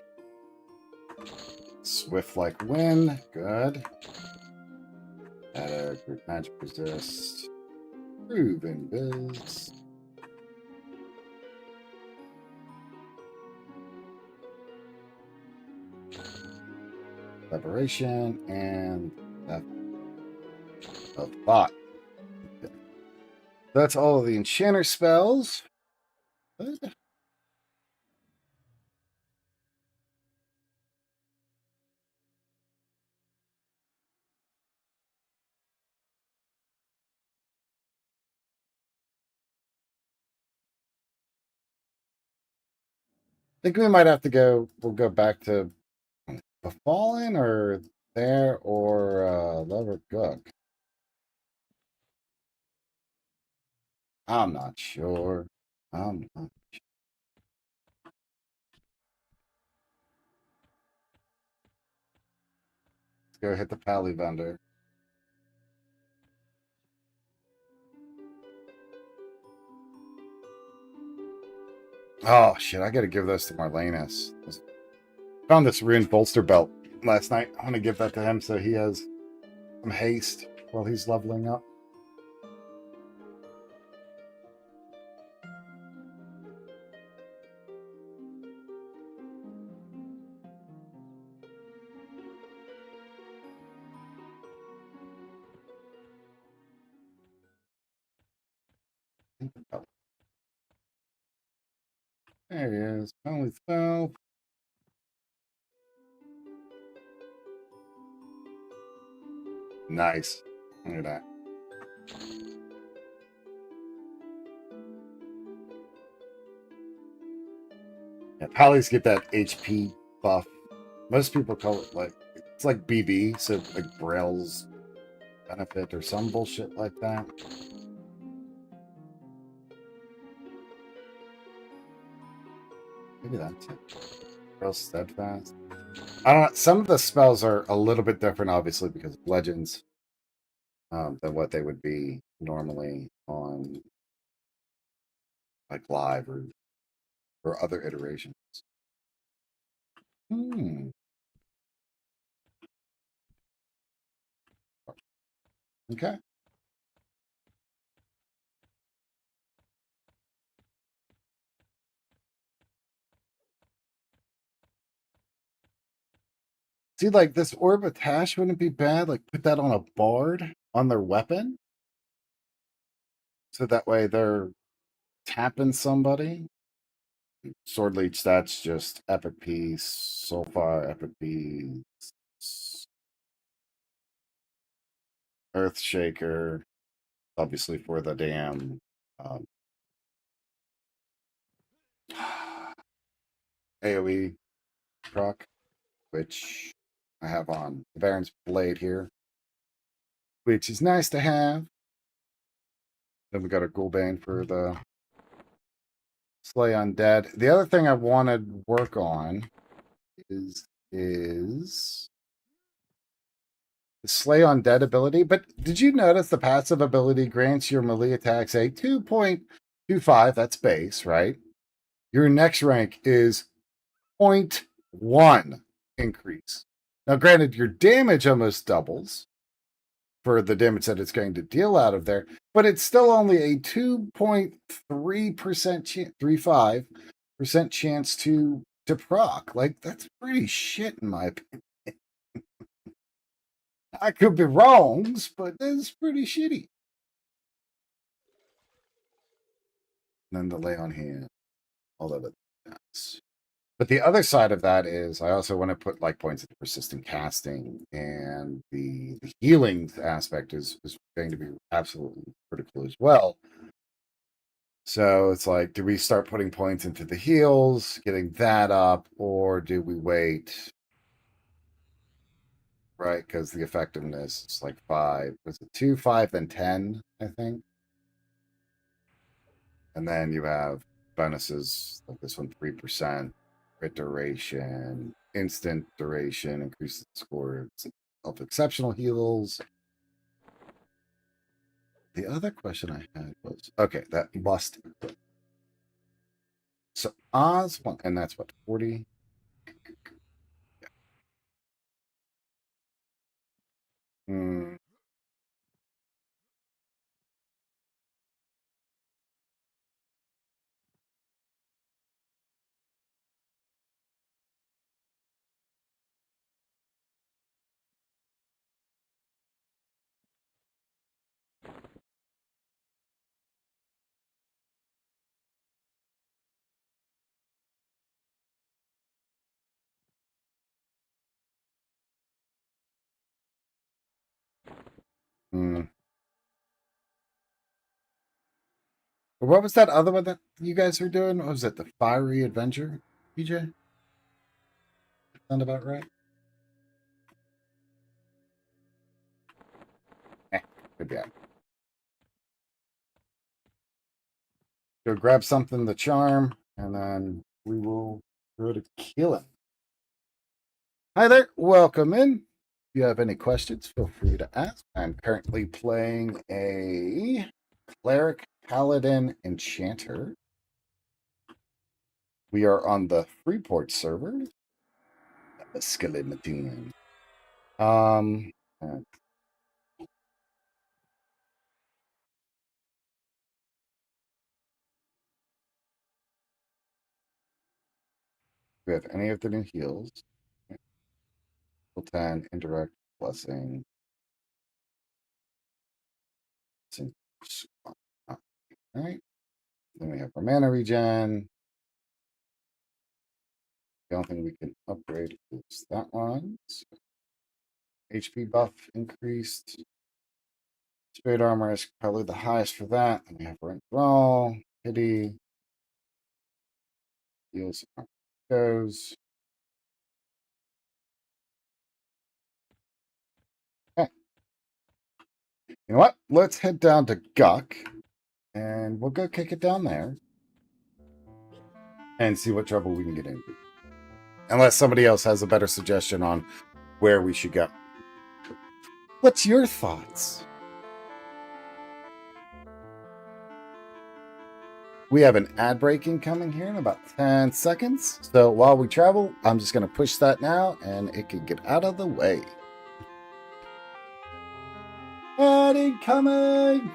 Swift like wind. Good. Add a group magic resist. Proven biz. Liberation and Death of Thought. That's all of the enchanter spells. Good. I think we might have to go. We'll go back to the Fallen or there or Lover Cook. I'm not sure. I'm not. Let's go hit the Pally vendor. Oh shit! I got to give those to Marlenus. Found this ruined bolster belt last night. I want to give that to him so he has some haste while he's leveling up. Oh, there he is. Only spell. Nice. Look at that. Yeah, Pallies get that HP buff. Most people call it like it's like BB, so like Braille's benefit or some bullshit like that. Maybe that's it. Braille steadfast. I don't know. Some of the spells are a little bit different, obviously, because of legends, than what they would be normally on like live or other iterations. Hmm. Okay. See, like this Orb of Tash wouldn't be bad. Like put that on a bard on their weapon. So that way they're tapping somebody. Sword Leech, that's just Epic Piece, Soulfire, Epic Piece, Earthshaker, obviously for the damn AoE proc, which I have on the Baron's Blade here, which is nice to have. Then we got a Ghoulbane for the Slay Undead. The other thing I wanted work on is the Slay Undead ability. But did you notice the passive ability grants your melee attacks a 2.2 2.5, that's base, right? Your next rank is 0.1 increase. Now, granted, your damage almost doubles for the damage that it's going to deal out of there, but it's still only a 2.3% chance, 3.5% chance to proc. Like, that's pretty shit in my opinion. I could be wrong, but that's pretty shitty. And then the lay on hand, all of it. But the other side of that is I also want to put like points into persistent casting, and the healing aspect is going to be absolutely critical as well. So it's like, do we start putting points into the heals, getting that up, or do we wait? Right, because the effectiveness is like 5. Was it 2, 5, then 10, I think? And then you have bonuses like this one, 3%, crit duration, instant duration, increases the score of exceptional heals. The other question I had was, okay, that must. So Oz, and that's what, 40? Hmm. Hmm. What was that other one that you guys were doing? What was it? The Fiery Adventure, PJ? Sound about right? Could be out. Go grab something to charm, and then we will go to killing. Hi there, welcome in. If you have any questions, feel free to ask. I'm currently playing a Cleric Paladin Enchanter. We are on the Freeport server. Skeleton. We have any of the new heals. 10, indirect, blessing. All right. Then we have our mana regen. The only thing we can upgrade is that one. So HP buff increased. Spirit armor is probably the highest for that. And we have rent roll, pity, heals, goes. Okay. You know what? Let's head down to Guck, and we'll go kick it down there and see what trouble we can get into. Unless somebody else has a better suggestion on where we should go. What's your thoughts? We have an ad break incoming here in about 10 seconds. So while we travel, I'm just going to push that now and it can get out of the way. Ad incoming!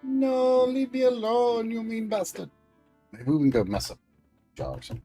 No, leave me alone, you mean bastard. Maybe we can go mess up jaw or something.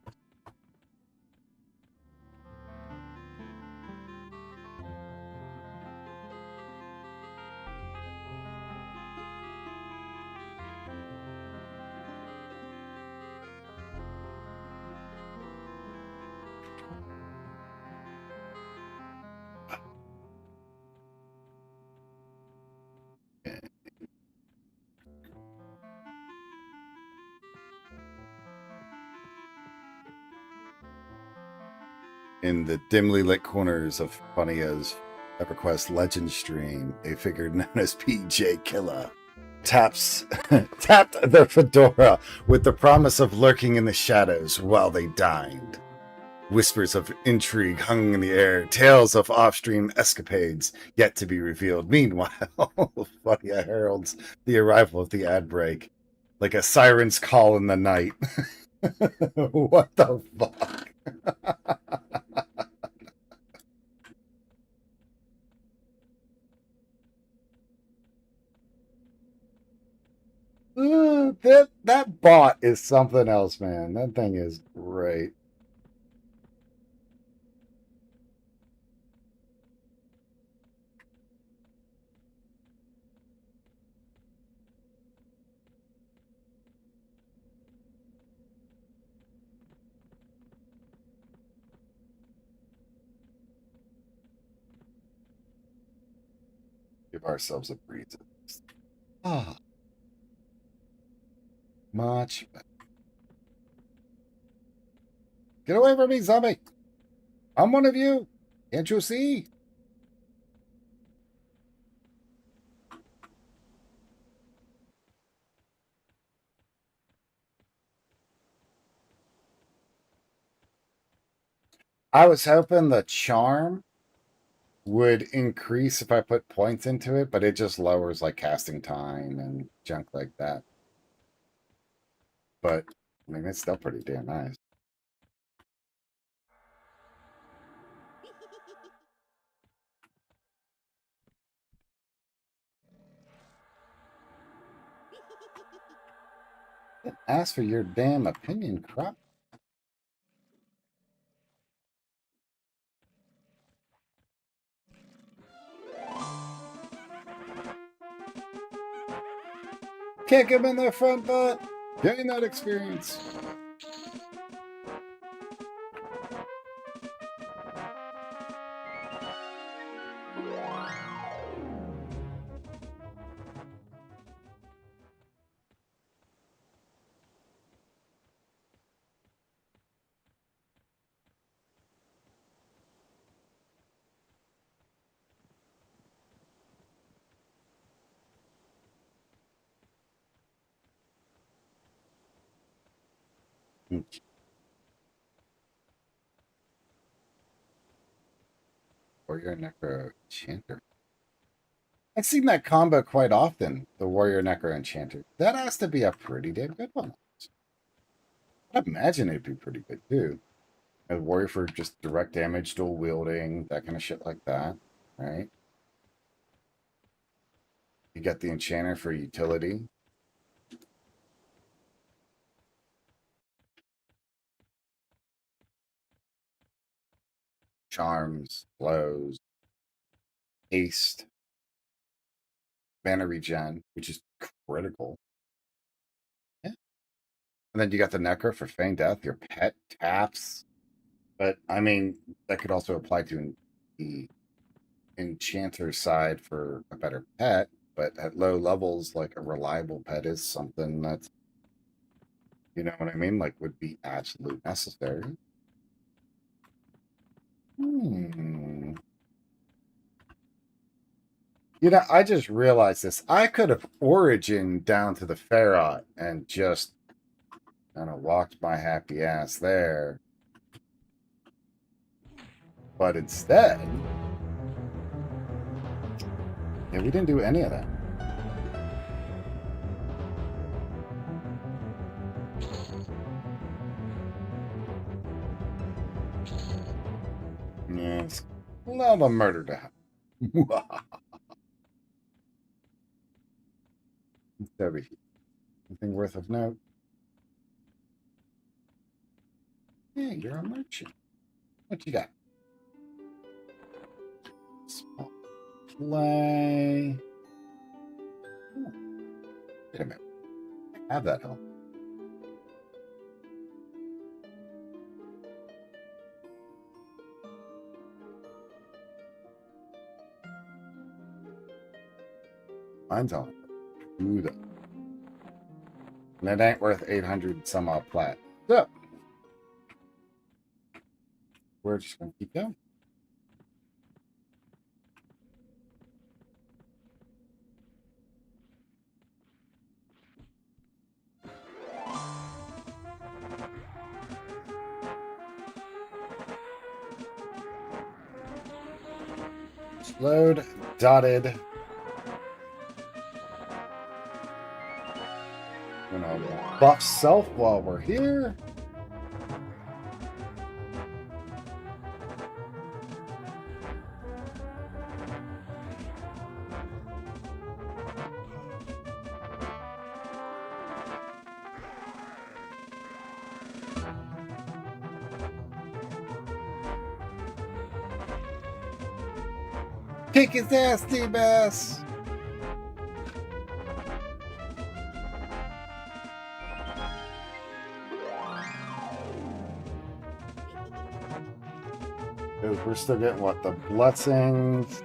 In the dimly lit corners of Funnia's Everquest Legend stream, a figure known as PJ Killer tapped their fedora with the promise of lurking in the shadows while they dined. Whispers of intrigue hung in the air, tales of off-stream escapades yet to be revealed. Meanwhile, Funny heralds the arrival of the ad break like a siren's call in the night. What the fuck? That bot is something else, man. That thing is great. Give ourselves a breather. Ah, much better. Get away from me, zombie! I'm one of you. Can't you see? I was hoping the charm would increase if I put points into it, but it just lowers like casting time and junk like that. But I mean, it's still pretty damn nice. Ask for your damn opinion, crap. Kick him in the front butt. Gain that experience. Warrior Necro Enchanter. I've seen that combo quite often, the Warrior Necro Enchanter. That has to be a pretty damn good one. I'd imagine it'd be pretty good too. A warrior for just direct damage, dual wielding, that kind of shit like that, right? You got the Enchanter for utility. Charms, blows, haste, mana regen, which is critical. Yeah. And then you got the Necro for feign death, your pet taps. But I mean, that could also apply to the Enchanter side for a better pet. But at low levels, like a reliable pet is something that, you know what I mean? Like would be absolute necessary. Hmm. You know, I just realized this. I could have origined down to the Ferrot and just kind of walked my happy ass there. But instead, yeah, we didn't do any of that. Yes. Allow the murder to happen. Debbie, anything worth of note? Yeah, you're a merchant. What you got? Small play. Oh, wait a minute. I have that help. Mine's on. Ooh, and it ain't worth 800 some odd plat. So, we're just going to keep going. Slowed, dotted. Gonna buff self while we're here. Kick his ass, T-Bass! Because we're still getting, what, the blessings.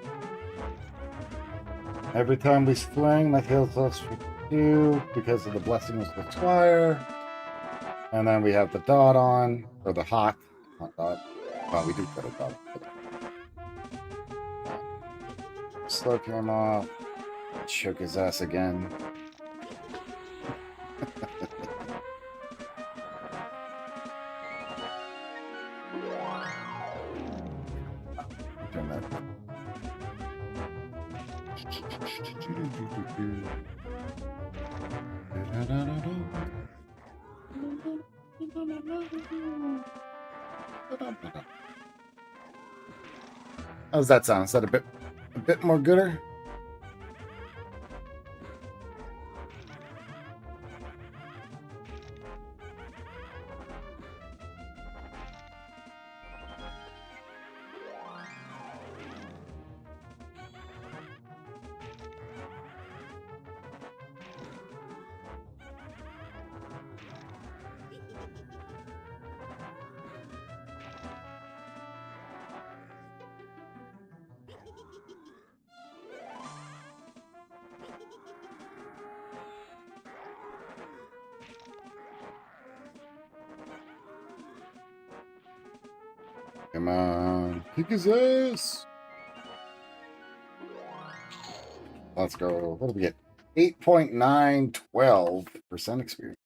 Every time we swing, that heals us for 2 because of the blessing of the squire. And then we have the dot on, or the hot dot. Well, we do put a dot. Slow came off. Choke his ass again. Turn that. How's that sound? Is that a bit more gooder? Come on. Kick his ass. Let's go. What do we get? 8.912% experience.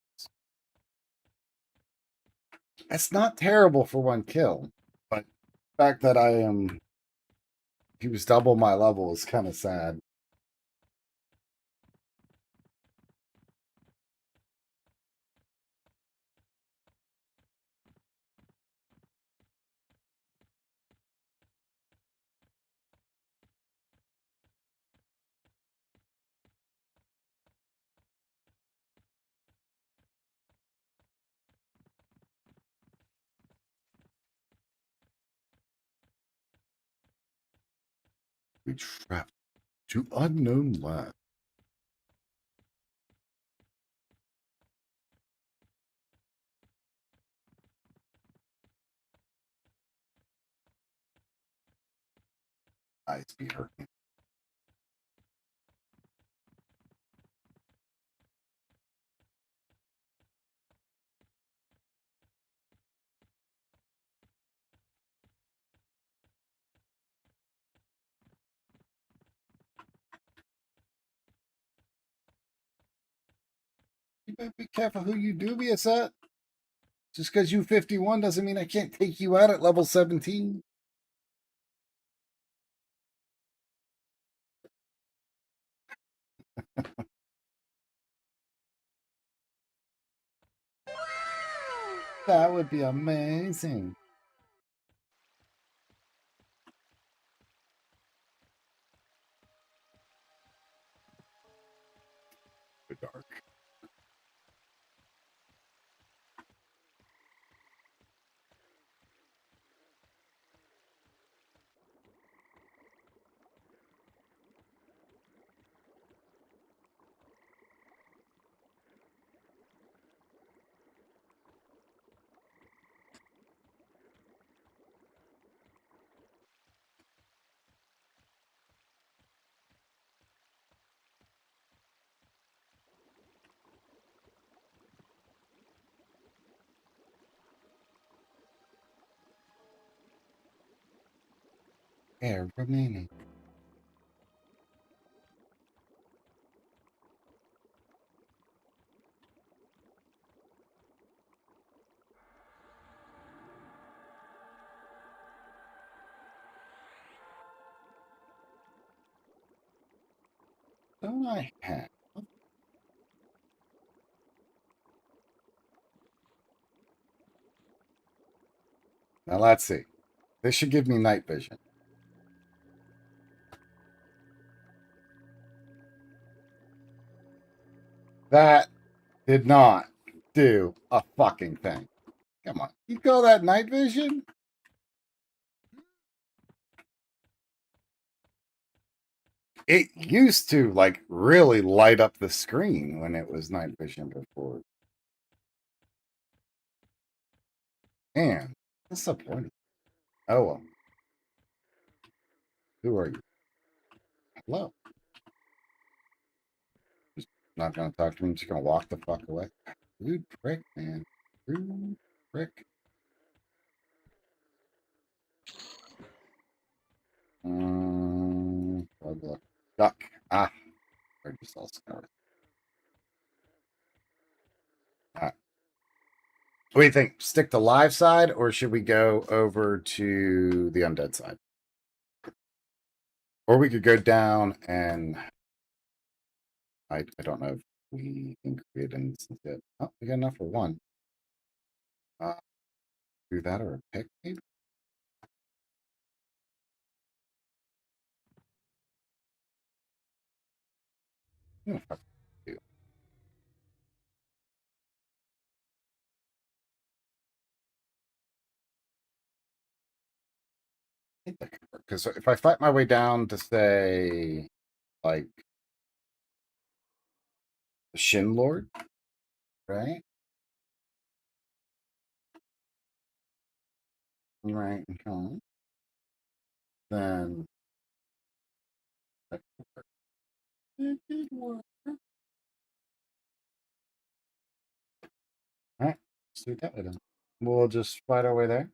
That's not terrible for one kill. But the fact that he was double my level is kind of sad. We trapped to unknown land. Eyes be hurting. You better be careful who you dubious at. Just because you 51 doesn't mean I can't take you out at level 17. That would be amazing. The dark. air remaining. Don't I have? Now let's see. This should give me night vision. That did not do a fucking thing. Come on. You call that night vision? It used to like really light up the screen when it was night vision before. Man, disappointing. Oh well. Who are you? Hello. Just not gonna talk to me. I'm just gonna walk the fuck away. Rude prick, man. Rude prick. Duck. Ah, I just all scoured. What do you think? Stick to live side, or should we go over to the undead side? Or we could go down and I don't know if we can create an instance yet. Oh, we got enough for one. Do that or a pick, maybe? Yeah, fuck you. Because if I fight my way down to say, like, the Shin Lord, right? Right, okay. Then that could work. It did work. All right, let's do that then. We'll just fight our way there.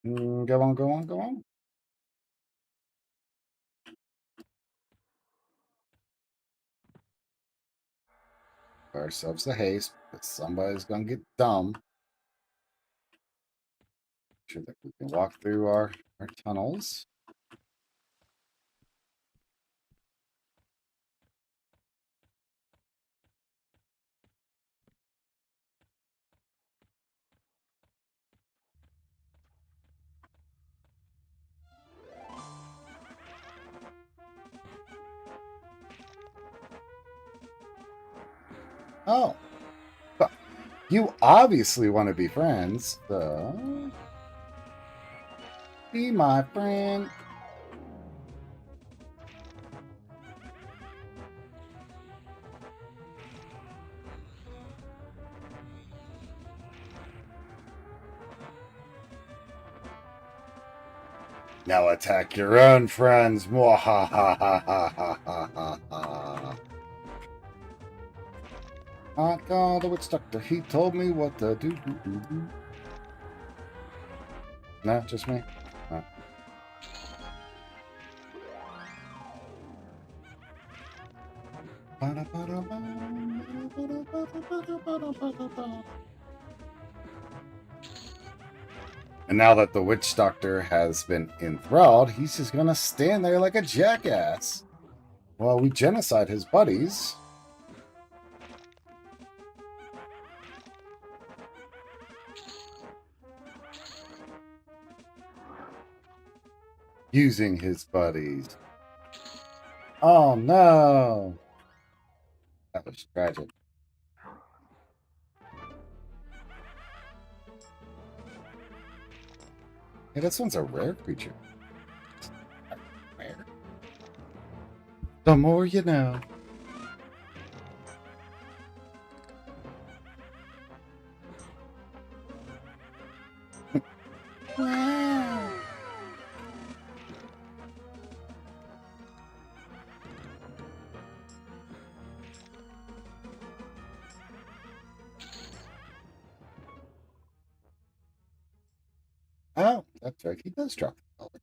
Go on, go on, go on. Give ourselves the haste, but somebody's gonna get dumb. Make sure that we can walk through our tunnels. Oh, but you obviously want to be friends, so be my friend. Now attack your own friends. Mwahahahahahaha. I got the witch doctor. He told me what to do. No, just me. No. And now that the witch doctor has been enthralled, he's just gonna stand there like a jackass while we genocide his buddies. Using his buddies. Oh no! That was tragic. Hey, this one's a rare creature. Rare. The more you know. Wow. Oh, That's right. He does drop the paladin.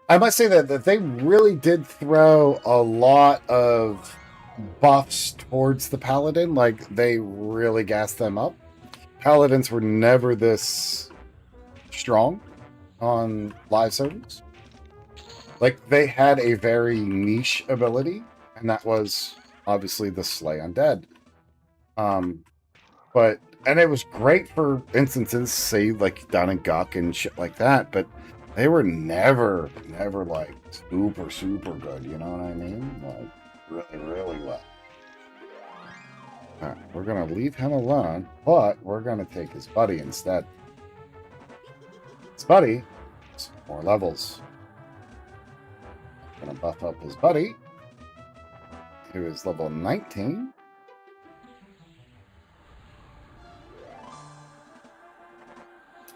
I must say that they really did throw a lot of buffs towards the paladin. Like, they really gassed them up. Paladins were never this strong on live servers. Like, they had a very niche ability, and that was obviously the Slay Undead. But and it was great for instances, say like down in Guk and shit like that, but they were never like super good, you know what I mean? Like really well. Alright, we're gonna leave him alone, but we're gonna take his buddy instead. His buddy has more levels. I'm gonna buff up his buddy, who is level 19.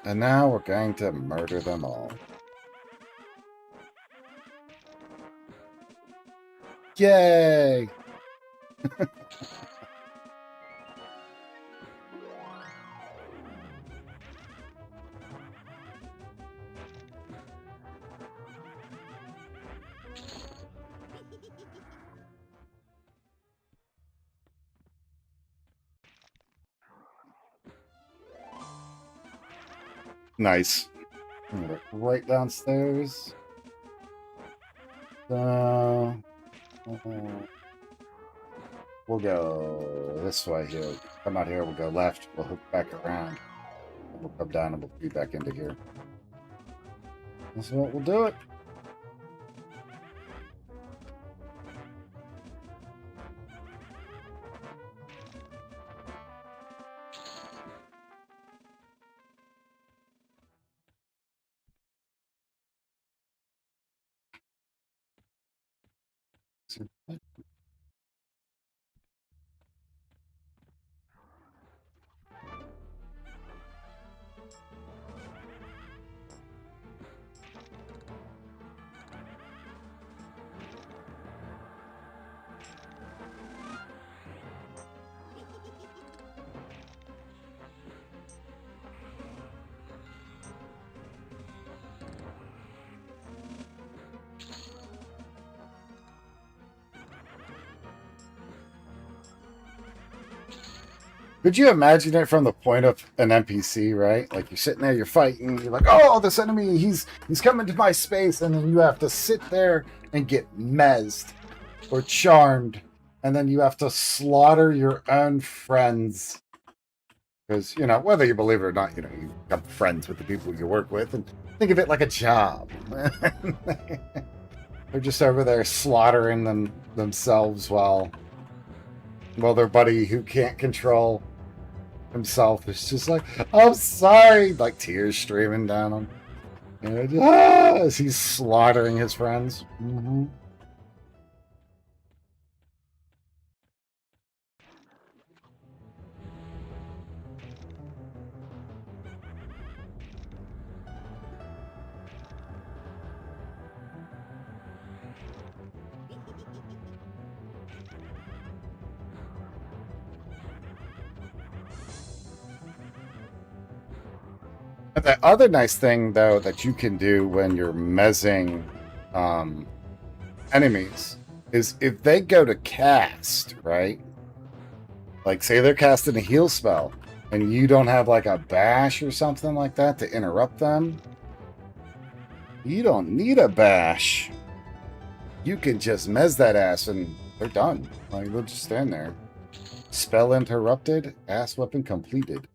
And now we're going to murder them all. Yay! Nice. Right downstairs. So we'll go this way here. Come out here, we'll go left, we'll hook back around. And we'll come down and we'll be back into here. That's what we'll do it. Could you imagine it from the point of an NPC, right? Like, you're sitting there, you're fighting, you're like, oh, this enemy, he's coming to my space, and then you have to sit there and get mezzed or charmed, and then you have to slaughter your own friends. Because, you know, whether you believe it or not, you know, you become friends with the people you work with, and think of it like a job. They're just over there slaughtering themselves while their buddy who can't control himself is just like, I'm sorry, like tears streaming down him. And, as he's slaughtering his friends. Mm-hmm. The other nice thing, though, that you can do when you're mezzing enemies is if they go to cast, right? Like, say they're casting a heal spell, and you don't have, like, a bash or something like that to interrupt them, you don't need a bash. You can just mez that ass, and they're done. Like, they'll just stand there. Spell interrupted, ass weapon completed.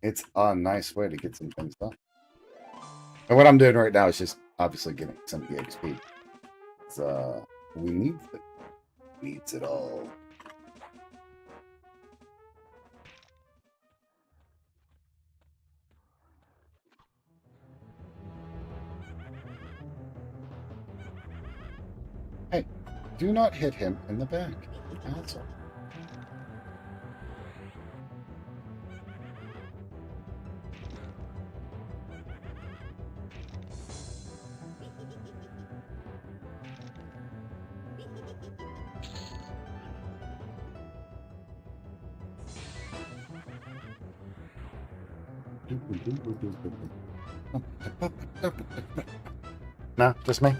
It's a nice way to get some things done. And what I'm doing right now is just obviously getting some EXP. We need it. Needs it all. Hey, do not hit him in the back. Asshole. No, just me.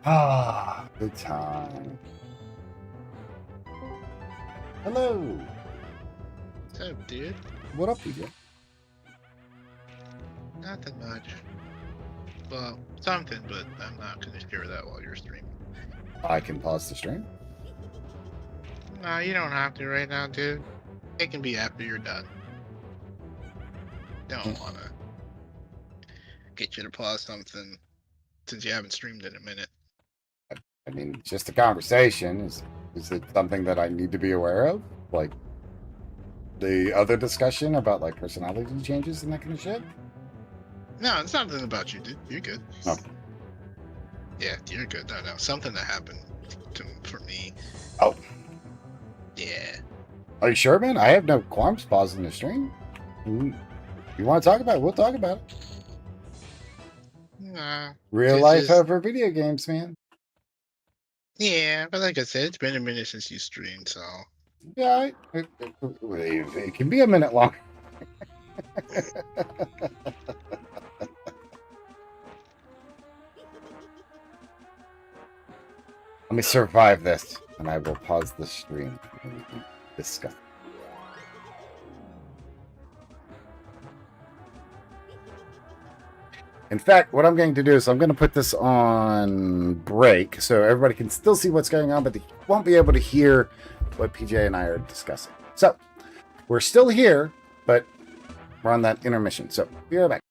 Ah, good time. Hello. What's up, dude? What up, PJ? Nothing much. Well, something, but I'm not gonna share that while you're streaming. I can pause the stream. No, you don't have to right now, dude. It can be after you're done. Don't wanna get you to pause something since you haven't streamed in a minute. I mean, it's just a conversation. Is it something that I need to be aware of? Like the other discussion about like personality changes and that kind of shit? No, it's nothing about you, dude. You're good. No. Yeah, you're good. No, something that happened for me. Oh. Yeah. Are you sure, man? I have no qualms pausing the stream. You want to talk about it? We'll talk about it. Nah. Real it's life just- over video games, man. Yeah, but like I said, it's been a minute since you streamed, so. Yeah, it can be a minute long. Let me survive this, and I will pause the stream and we can discuss. In fact, what I'm going to do is I'm going to put this on break so everybody can still see what's going on, but they won't be able to hear what PJ and I are discussing. So, we're still here, but we're on that intermission. So, be right back.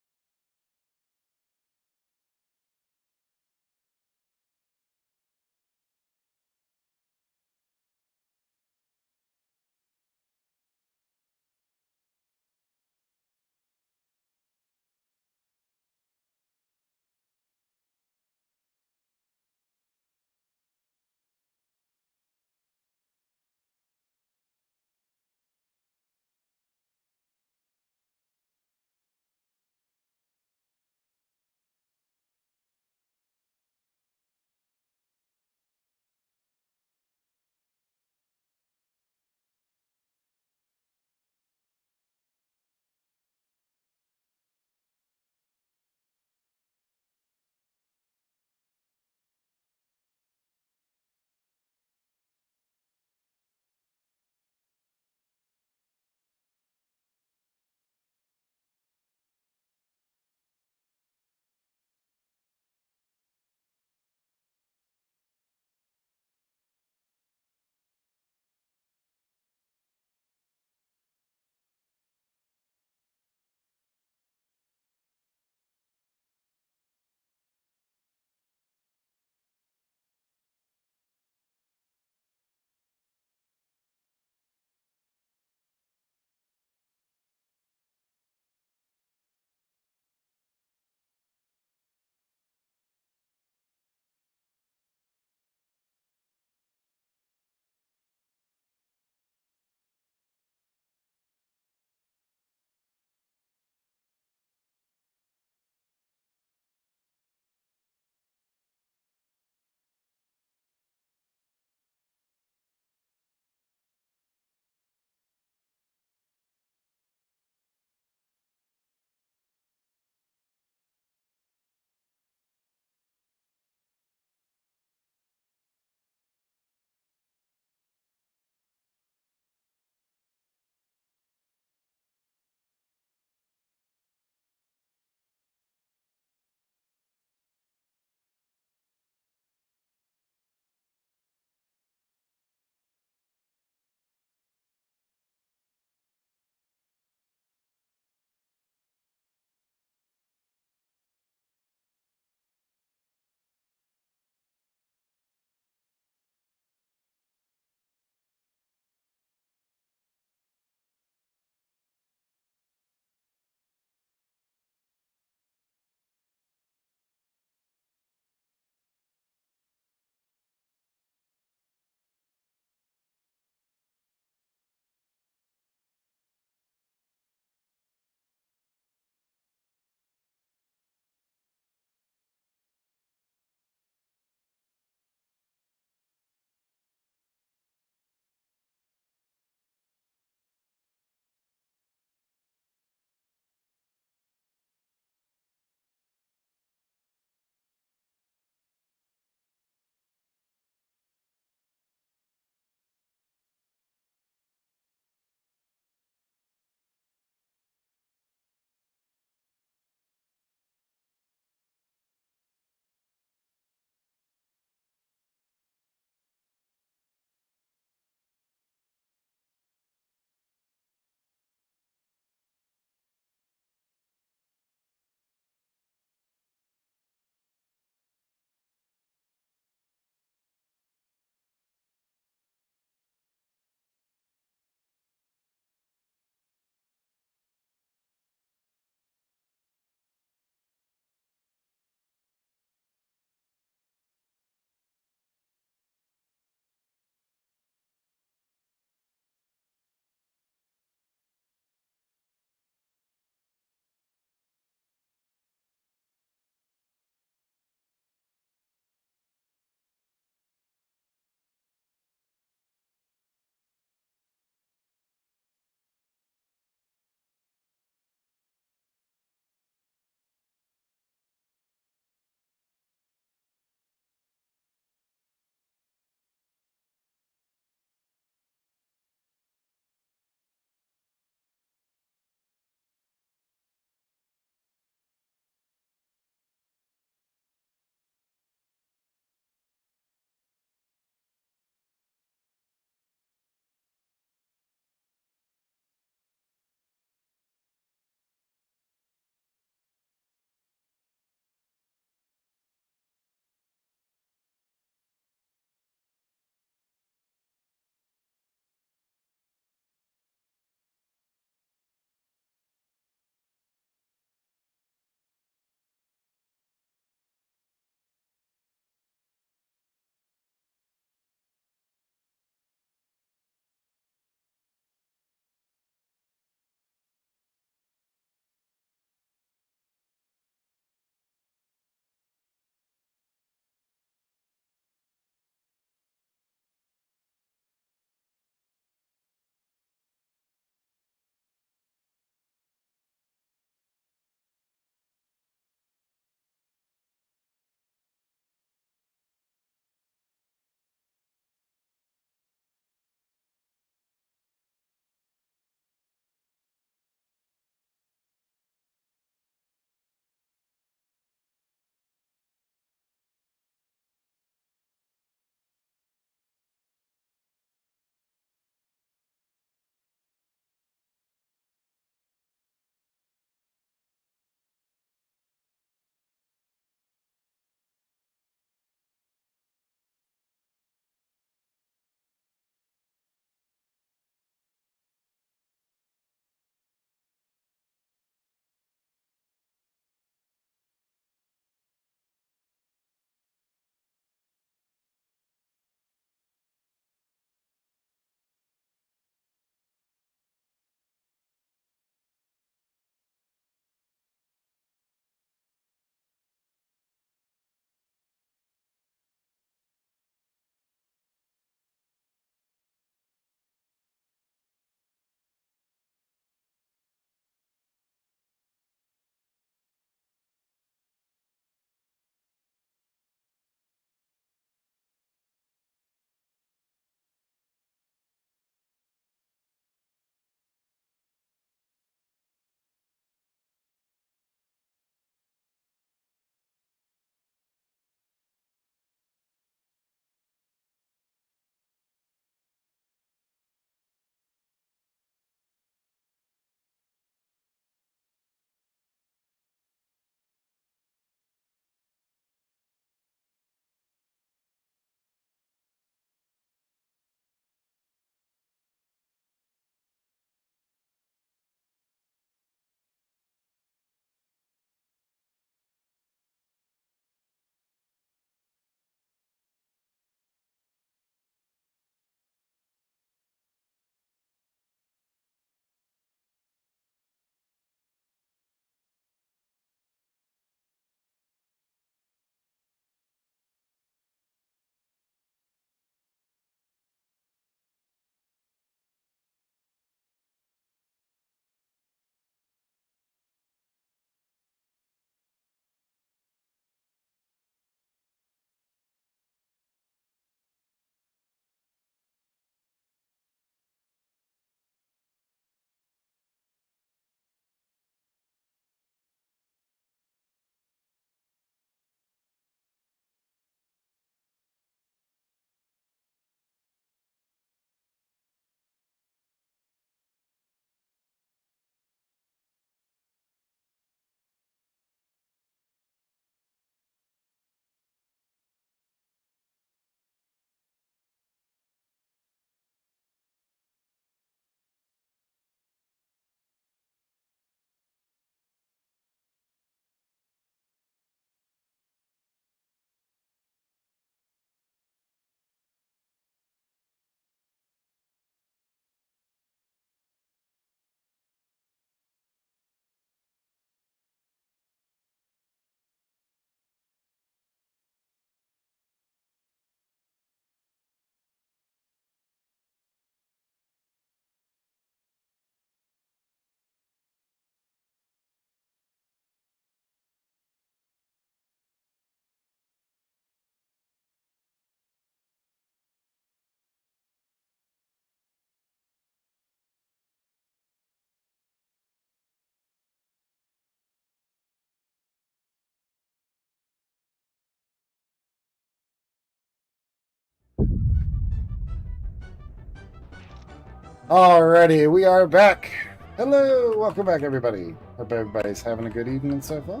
Alrighty, we are back. Hello, welcome back, everybody. Hope everybody's having a good evening so far.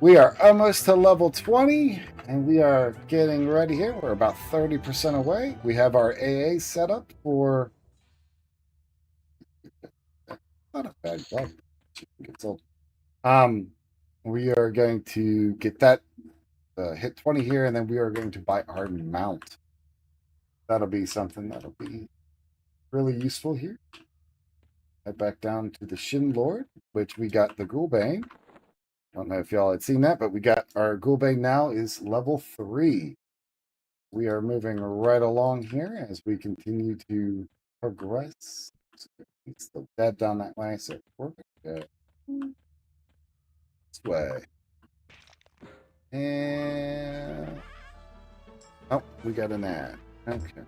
We are almost to level 20, and we are getting ready here. We're about 30% away. We have our AA set up for... Not a bad bug. Gets old. We are going to get that hit 20 here, and then we are going to buy our mount. That'll be something that'll be really useful here. Head back down to the Shin Lord, which we got the Ghoulbane. I don't know if y'all had seen that, but we got our Ghoulbane now is level 3. We are moving right along here as we continue to progress. It's the dead down that way, so we're going to go this way. And oh, we got an ad. Okay.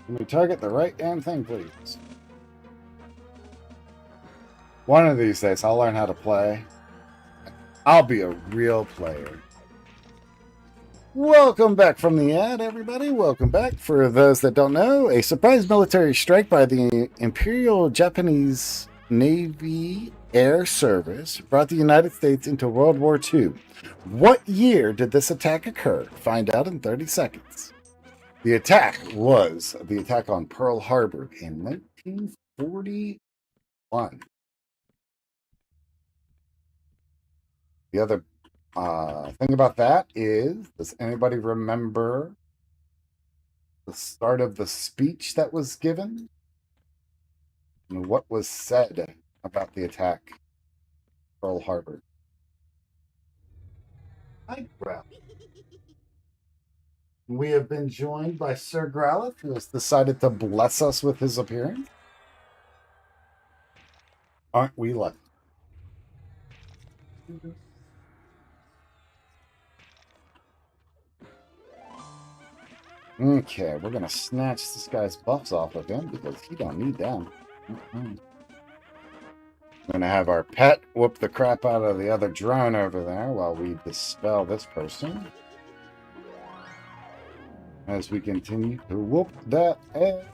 Can we target the right damn thing, please? One of these days, I'll learn how to play. I'll be a real player. Welcome back from the ad, everybody. Welcome back. For those that don't know, a surprise military strike by the Imperial Japanese Navy Air Service brought the United States into World War II. What year did this attack occur? Find out in 30 seconds. The attack was the attack on Pearl Harbor in 1941. The other thing about that is, does anybody remember the start of the speech that was given? And what was said about the attack Pearl Harbor? Hi, Growlith. We have been joined by Sir Growlith, who has decided to bless us with his appearance. Aren't we lucky? Okay, we're gonna snatch this guy's buffs off of him because he don't need them. We're gonna have our pet whoop the crap out of the other drone over there while we dispel this person. As we continue to whoop that ass.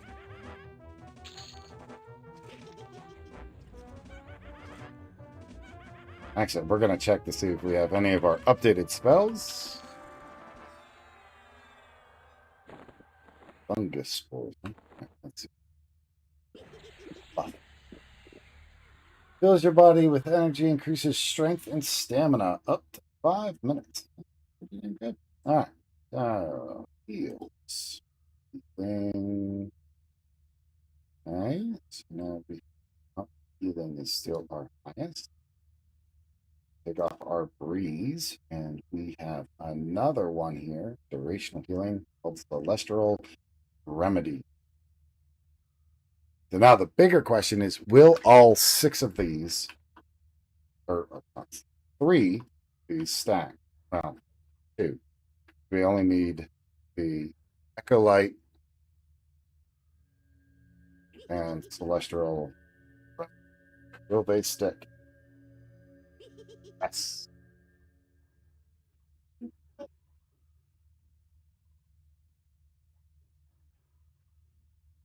Actually, we're gonna check to see if we have any of our updated spells. Fungus spores. Let's see. Buff. Fills your body with energy, increases strength and stamina up to 5 minutes. Pretty damn good. All right. Heals. Thing. Okay. So now healing is still our highest. Take off our breeze, and we have another one here. Durational healing called Celestial Remedy. So now the bigger question is, will all 6 of these, or 3, these stack? Well, 2. We only need the Echolite and Celestial. Will they stick? Yes.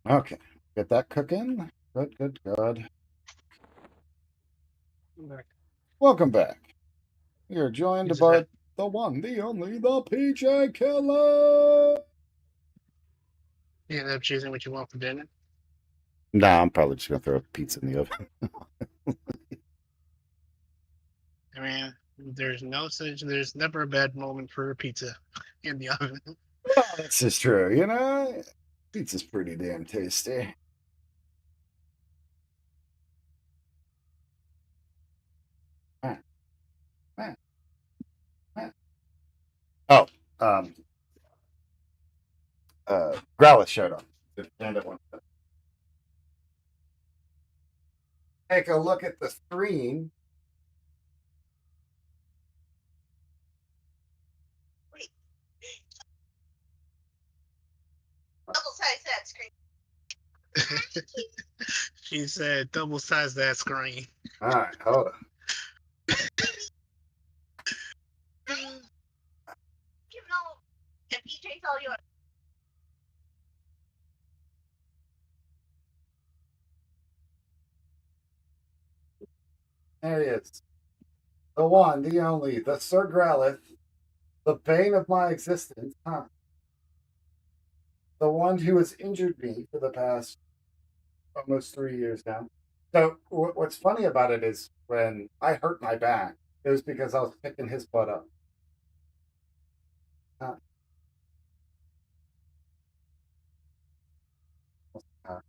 Okay, get that cooking. Good, good, good. Welcome back. We are joined by the one, the only, the PJ Killer. You end up choosing what you want for dinner. Nah, I'm probably just gonna throw a pizza in the oven. I mean, there's never a bad moment for a pizza in the oven. Well, that's just true, you know. Pizza's pretty damn tasty. Oh, Growlithe showed up. Take a look at the screen. Double size that screen. She said, double size that screen. All right, hold on. There he is. The one, the only, the Sir Growlith, the bane of my existence, huh? The one who has injured me for the past almost 3 years now. So what's funny about it is when I hurt my back, it was because I was picking his butt up. Uh, uh,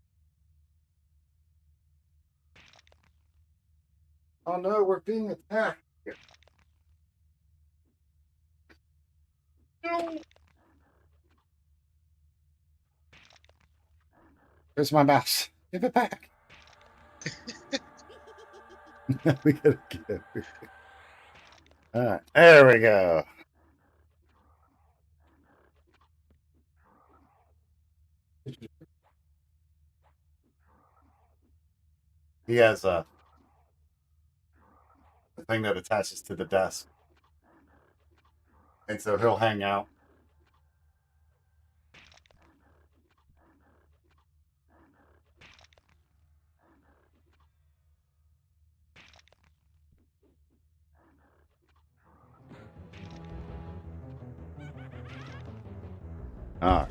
oh no, we're being attacked. No. There's my mouse. Give it back. We gotta get it. All right, there we go. He has a thing that attaches to the desk, and so he'll hang out. All right.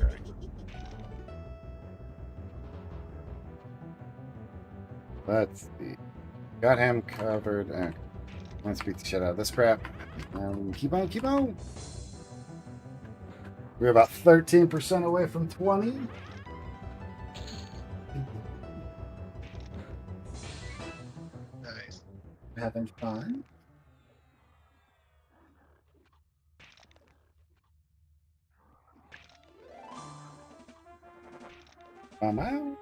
Let's see. Got him covered. Let's beat the shit out of this crap. Keep on, keep on. We're about 13% away from 20. Nice. Having fun. Come out.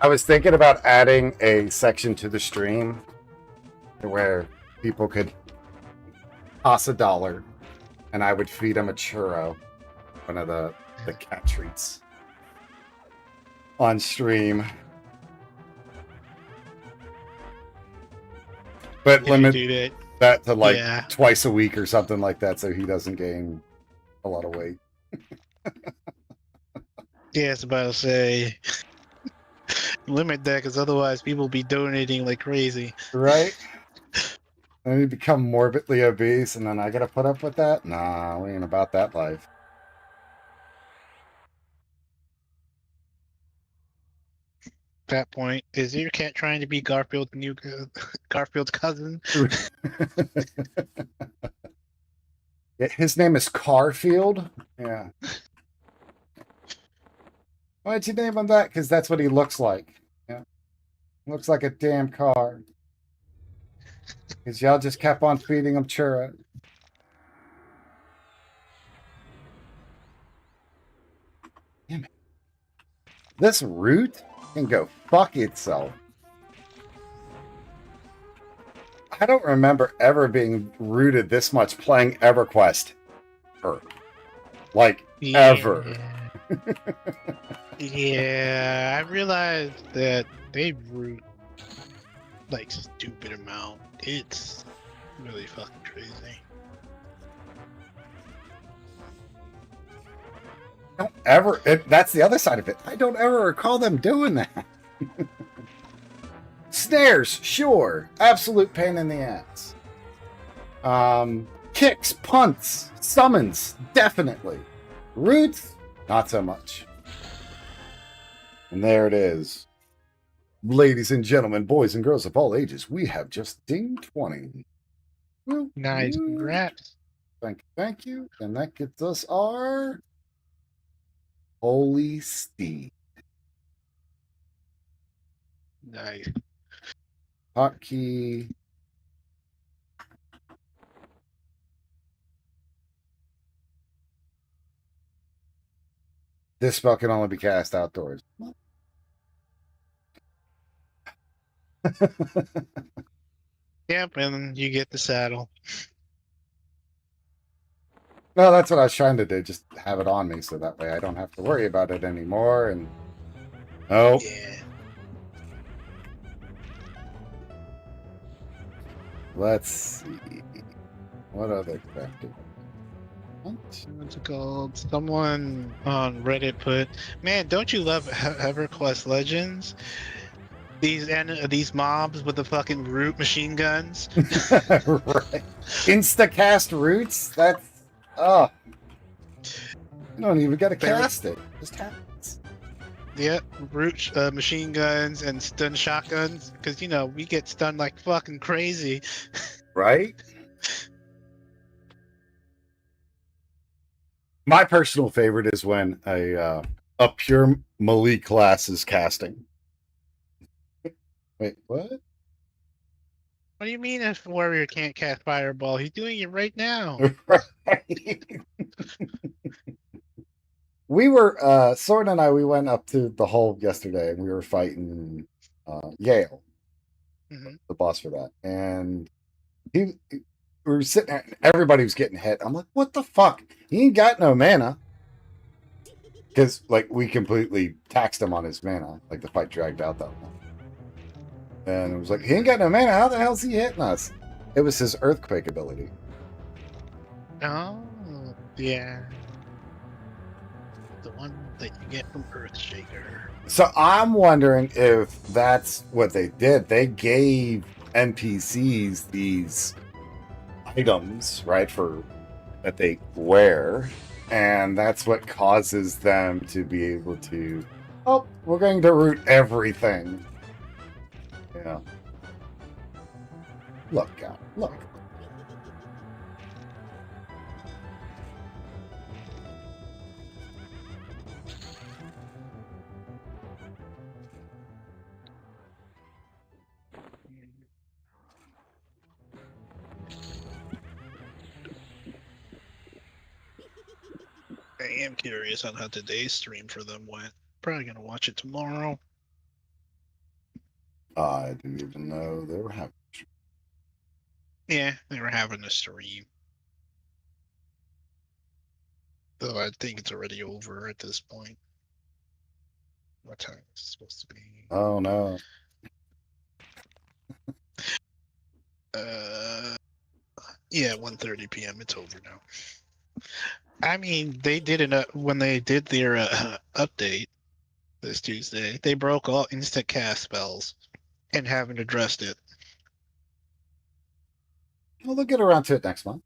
I was thinking about adding a section to the stream where people could toss $1 and I would feed them a churro, one of the cat treats, on stream. But limit that to like twice a week or something like that so he doesn't gain a lot of weight. Yeah, it's about to say limit that because otherwise people be donating like crazy. Right? And he become morbidly obese and then I gotta put up with that? Nah, we ain't about that life. That point, is your cat trying to be Garfield's new Garfield's cousin? His name is Carfield. Yeah. Why'd you name him that? Because that's what he looks like. Yeah. Looks like a damn car. Because y'all just kept on feeding him churro. Damn it. This root can go fuck itself. I don't remember ever being rooted this much playing Everquest. Like, ever. Yeah, I realized that they root like stupid amount. It's really fucking crazy. Don't ever. That's the other side of it. I don't ever recall them doing that. Snares, sure. Absolute pain in the ass. Kicks, punts, summons, definitely. Roots, not so much. And there it is. Ladies and gentlemen, boys and girls of all ages, we have just dinged 20. Well, Nice, congrats. Thank you. And that gets us our Holy Steed. Nice. Hotkey. This spell can only be cast outdoors. Yep, and you get the saddle. No, that's what I was trying to do. Just have it on me so that way I don't have to worry about it anymore. And oh, Yeah. let's see. What other crafting? What's it called? Someone on Reddit put, "Man, don't you love EverQuest Legends? These mobs with the fucking root machine guns." Right. Instacast roots? That's oh. You don't even gotta They were, cast it. Just happens. yeah, root machine guns and stun shotguns. Because we get stunned like fucking crazy. Right? My personal favorite is when a pure melee class is casting. Wait, what? What do you mean if warrior can't cast fireball? He's doing it right now. Right. We were Soren and I we went up to the hole yesterday and we were fighting Yale, Hmm. the boss for that. And we were sitting there and everybody was getting hit. I'm like, what the fuck? He ain't got no mana. Because like we completely taxed him on his mana. Like the fight dragged out that long. And it was like, he ain't got no mana. How the hell's he hitting us? It was his earthquake ability. Oh, yeah. The one that you get from Earthshaker. So I'm wondering if that's what they did. They gave NPCs these items, right, for that they wear, and that's what causes them to be able to. Oh, we're going to root everything. Yeah. Look out! Look. I am curious on how today's stream for them went. Probably gonna watch it tomorrow. I didn't even know they were having. Yeah, they were having a stream. Though I think it's already over at this point. What time is it supposed to be? Oh no! Yeah, 1:30 p.m. It's over now. I mean, they did it when they did their update this Tuesday. They broke all instant cast spells and haven't addressed it. Well, they'll get around to it next month.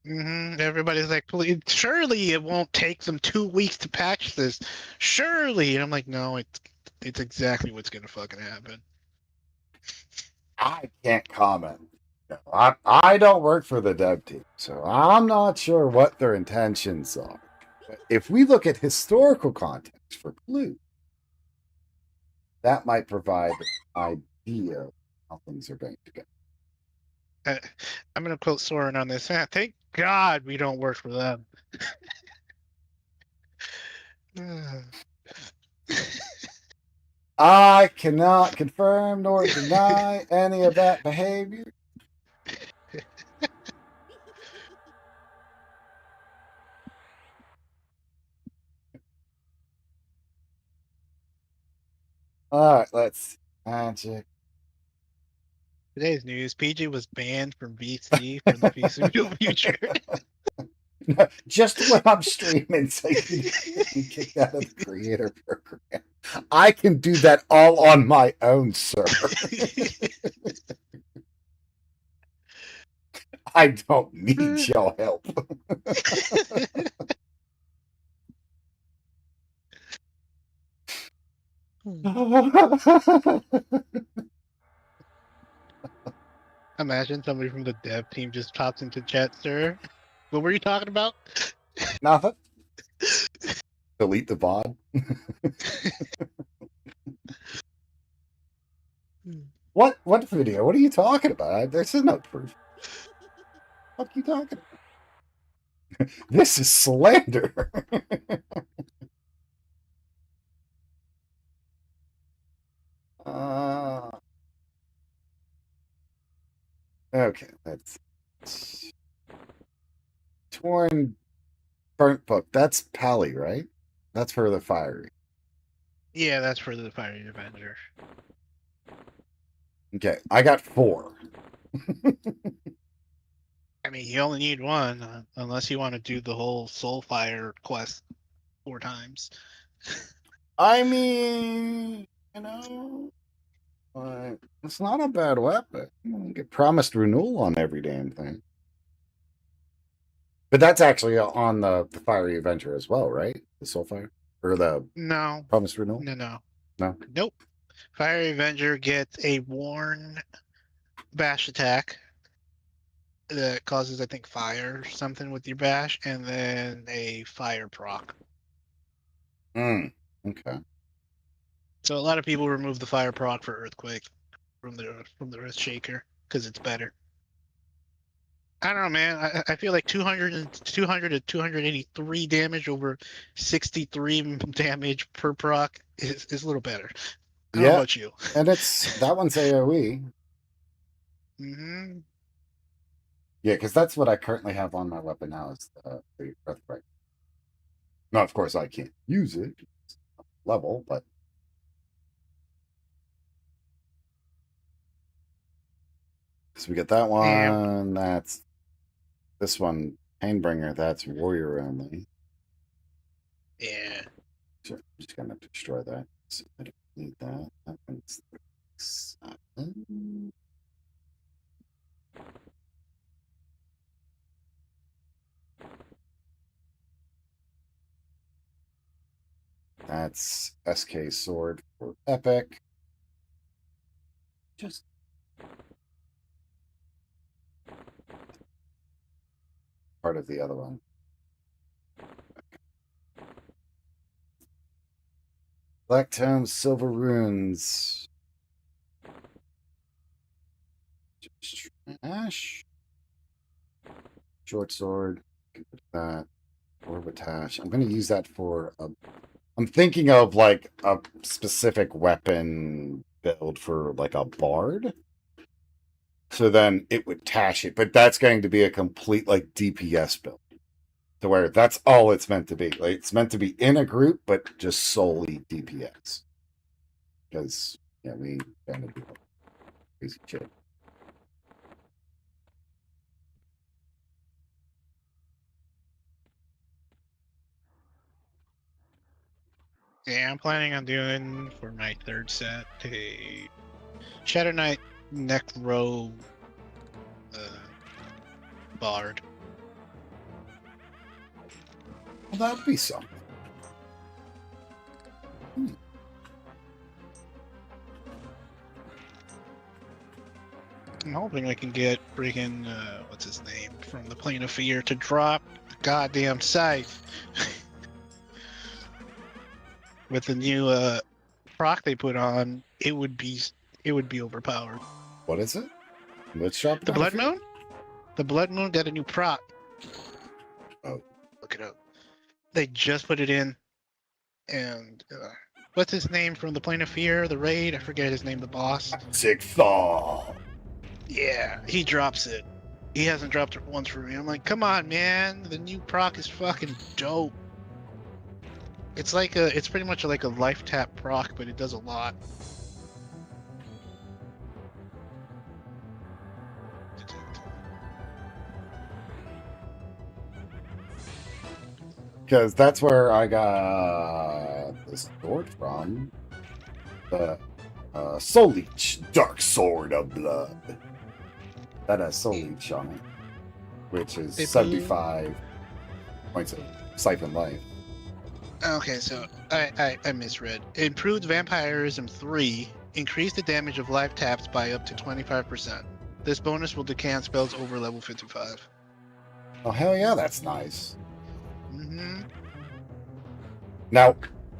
Everybody's like, "Please, surely it won't take them 2 weeks to patch this. Surely." And I'm like, no, it's exactly what's gonna fucking happen. I can't comment. No, I don't work for the dev team, so I'm not sure what their intentions are. But if we look at historical context for Blue, that might provide an idea of how things are going to go. I'm gonna quote Soren on this. Thank God we don't work for them. I cannot confirm nor deny any of that behavior. All right, let's magic. Today's news: PJ was banned from VC for the foreseeable future. Just when I'm streaming, so you get me kicked out of the creator program. I can do that all on my own, sir. I don't need your help. Imagine somebody from the dev team just pops into chat, sir. What were you talking about? Nothing. Delete the VOD. What video? What are you talking about? There's no proof. What are you talking about? This is slander. Okay, that's torn burnt book. That's Pally, right? That's for the fiery. Yeah, that's for the Fiery Avenger. Okay, I got 4. I mean, you only need one, unless you want to do the whole Soulfire quest 4 times. I mean, it's not a bad weapon. You get promised renewal on every damn thing. But that's actually on the Fiery Avenger as well, right? The Soulfire? Or the No, promised renewal? no. No? Nope. Fiery Avenger gets a worn bash attack that causes, I think, fire or something with your bash, and then a fire proc. Okay. So a lot of people remove the fire proc for Earthquake from the Earth Shaker because it's better. I don't know, man. I feel like 200 to 283 damage over 63 damage per proc is a little better. I don't know Yeah, about you. and that one's AoE. Mm-hmm. Yeah, because that's what I currently have on my weapon now is the Earthquake. Now, of course, I can't use it level, but so we get that Yeah. one. That's this one, Painbringer. That's warrior only. Yeah. So I'm just gonna destroy that. So I don't need that. That one's 7. That's SK sword for epic. Just part of the other one. Black Tome, Silver Runes. Trash. Short sword. Can put that. Orbitash. I'm going to use that for a. I'm thinking of like a specific weapon build for like a bard. So then it would tash it, but that's going to be a complete like DPS build. To where that's all it's meant to be. Like it's meant to be in a group, but just solely DPS. Because we kind of do crazy shit. Yeah, I'm planning on doing for my 3rd set a Shadow Knight Necro Bard. Well, that'd be something. I'm hoping I can get freaking what's his name from the Plane of Fear to drop the goddamn scythe with the new proc they put on. It would be overpowered. What is it? Let's shop The Blood Moon. The Blood Moon got a new proc. Oh, look it up. They just put it in, and what's his name from the Plane of Fear? The raid. I forget his name. The boss. Sigthal. Yeah, he drops it. He hasn't dropped it once for me. I'm like, come on, man. The new proc is fucking dope. It's pretty much like a life tap proc, but it does a lot. Because that's where I got this sword from. The Soul Leech, Dark Sword of Blood. That has Soul Leech on it, which is 75 points of siphon life. Okay, so I misread. Improved Vampirism 3 increased the damage of life taps by up to 25%. This bonus will decant spells over level 55. Oh, hell yeah, that's nice. Mm-hmm. Now,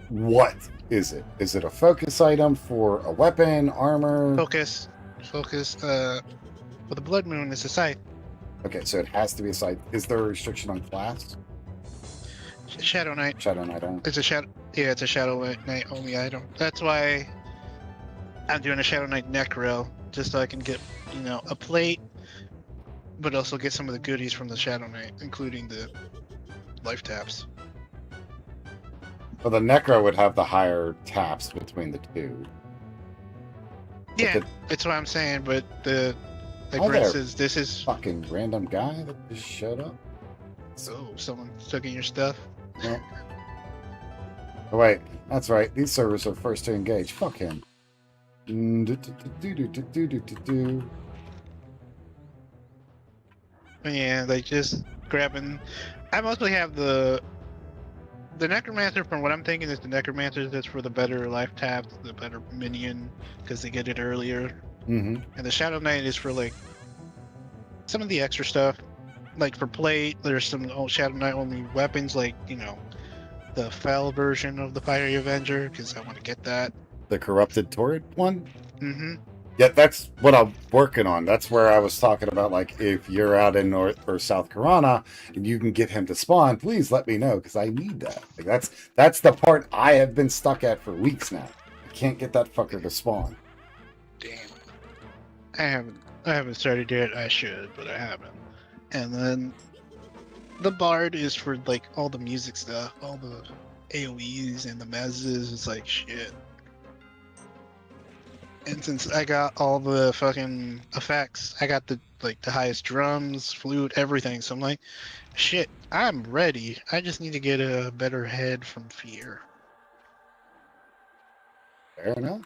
what is it? Is it a focus item for a weapon, armor? Focus. Well, the Blood Moon is a scythe. Okay, so it has to be a scythe. Is there a restriction on class? Shadow Knight. Shadow Knight only. It's a shadow. Yeah, it's a Shadow Knight only item. That's why I'm doing a Shadow Knight Necro, just so I can get, a plate but also get some of the goodies from the Shadow Knight, including the life taps. Well, the Necro would have the higher taps between the two. But Yeah, the that's what I'm saying. But the like, Oh, for there. instance, this is fucking random guy that just showed up. someone took in your stuff. No. Oh, wait, that's right. These servers are first to engage. Fuck him. Yeah, like just grabbing. I mostly have the Necromancer. From what I'm thinking, is the Necromancer that's for the better life taps, the better minion, because they get it earlier. Mm-hmm. And the Shadow Knight is for like some of the extra stuff. Like for plate, there's some old Shadow Knight only weapons, like the fell version of the Fiery Avenger, because I want to get that. The corrupted turret one? Mm-hmm. Yeah, that's what I'm working on. That's where I was talking about, like, if you're out in North or South Carolina and you can get him to spawn, please let me know, because I need that. Like, that's the part I have been stuck at for weeks now. I can't get that fucker to spawn. Damn. I haven't started yet. I should, but I haven't. And then the Bard is for like all the music stuff, all the AoEs and the mezzes. It's like shit. And since I got all the fucking effects, I got the highest drums, flute, everything. So I'm like, shit, I'm ready. I just need to get a better head from fear. Fair enough.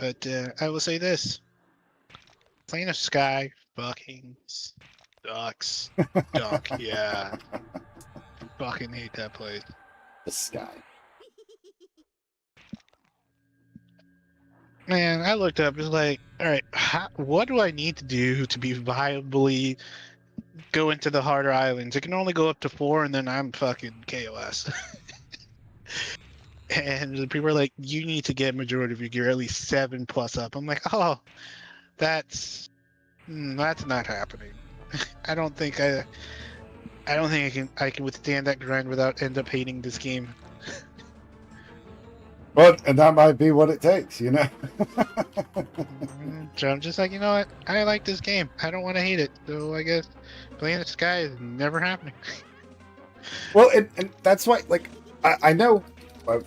But I will say this: Plane of Sky fucking sucks. Dunk, yeah. Fucking hate that place. The sky. Man, I looked up. It's like, all right, what do I need to do to be viably go into the harder islands? It can only go up to 4, and then I'm fucking KOS. And the people are like, you need to get majority of your gear at least 7 plus up. I'm like, oh, that's not happening. I don't think I can withstand that grind without end up hating this game. But, and that might be what it takes, you know? So I'm just like, you know what? I like this game. I don't want to hate it. So I guess playing the sky is never happening. Well, and that's why, like, I know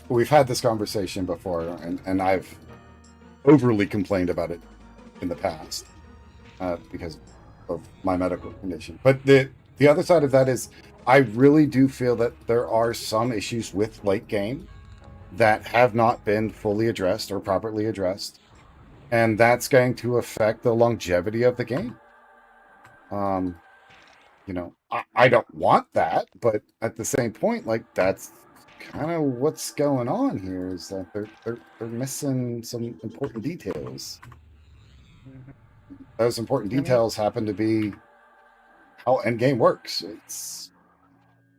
we've had this conversation before, and I've overly complained about it in the past because of my medical condition. But the other side of that is I really do feel that there are some issues with late game that have not been fully addressed or properly addressed, and that's going to affect the longevity of the game. You know, I don't want that, but at the same point, like, that's kind of what's going on here, is that they're missing some important details. Those important details happen to be how endgame works. It's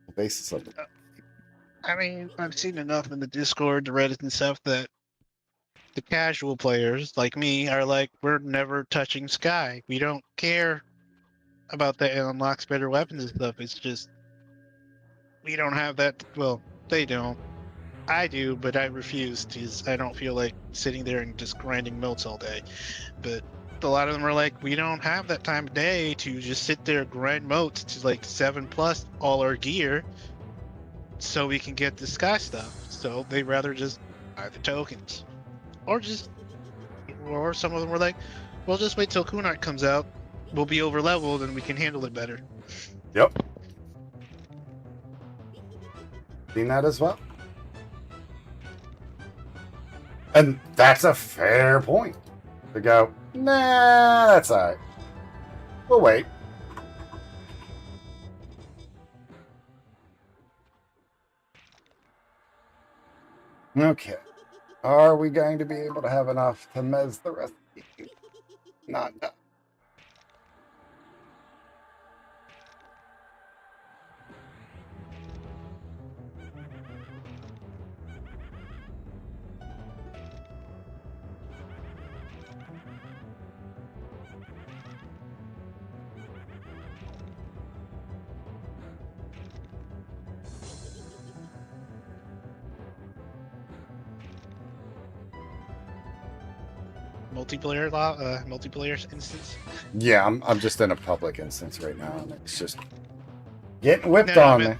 the basis of it. I mean, I've seen enough in the Discord, the Reddit, and stuff that the casual players like me are like, we're never touching Sky. We don't care about that. It unlocks better weapons and stuff. It's just we don't have that. Well, they don't. I do, but I refuse because I don't feel like sitting there and just grinding motes all day. But a lot of them are like, we don't have that time of day to just sit there grind motes to like 7 plus all our gear so we can get the Sky stuff. So they rather just buy the tokens. Or some of them were like, we'll just wait till Kunart comes out. We'll be over leveled and we can handle it better. Yep. Seen that as well. And that's a fair point. To go, nah, that's all right. We'll wait. Okay. Are we going to be able to have enough to mez the rest of the game? Not done. multiplayer instance? Yeah, I'm just in a public instance right now, and it's just getting whipped No, on man. me.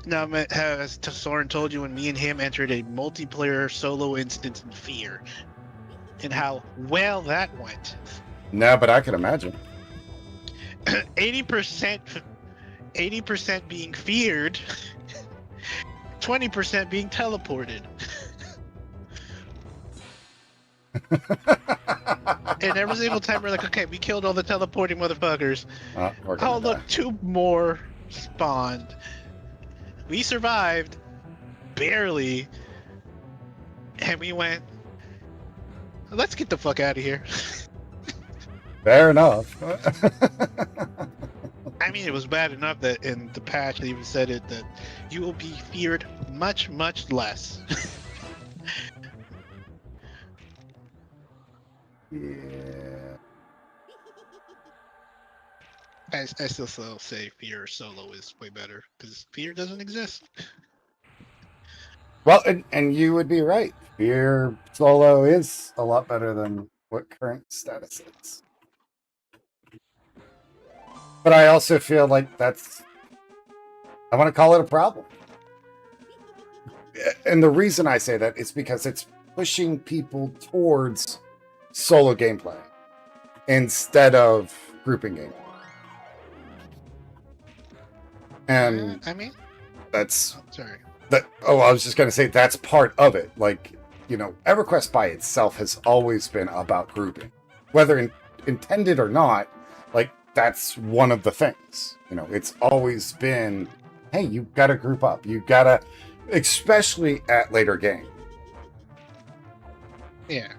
No, man. As Soren told you, when me and him entered a multiplayer solo instance in Fear, and how well that went. No, but I can imagine. 80%, 80% being feared, 20% being teleported. And every single time we're like, okay, we killed all the teleporting motherfuckers. We're gonna Oh, die. look, 2 more spawned. We survived, barely, and we went, let's get the fuck out of here. Fair enough. I mean, it was bad enough that in the patch they even said it that you will be feared much, much less. Yeah. I still say Fear solo is way better because Fear doesn't exist. Well, and you would be right. Fear solo is a lot better than what current status is. But I also feel like I want to call it a problem. And the reason I say that is because it's pushing people towards solo gameplay instead of grouping gameplay. And I mean, that's sorry. I was just going to say that's part of it. Like, EverQuest by itself has always been about grouping, whether intended or not. Like, that's one of the things. It's always been, hey, you got to group up. You got to, especially at later game. Yeah.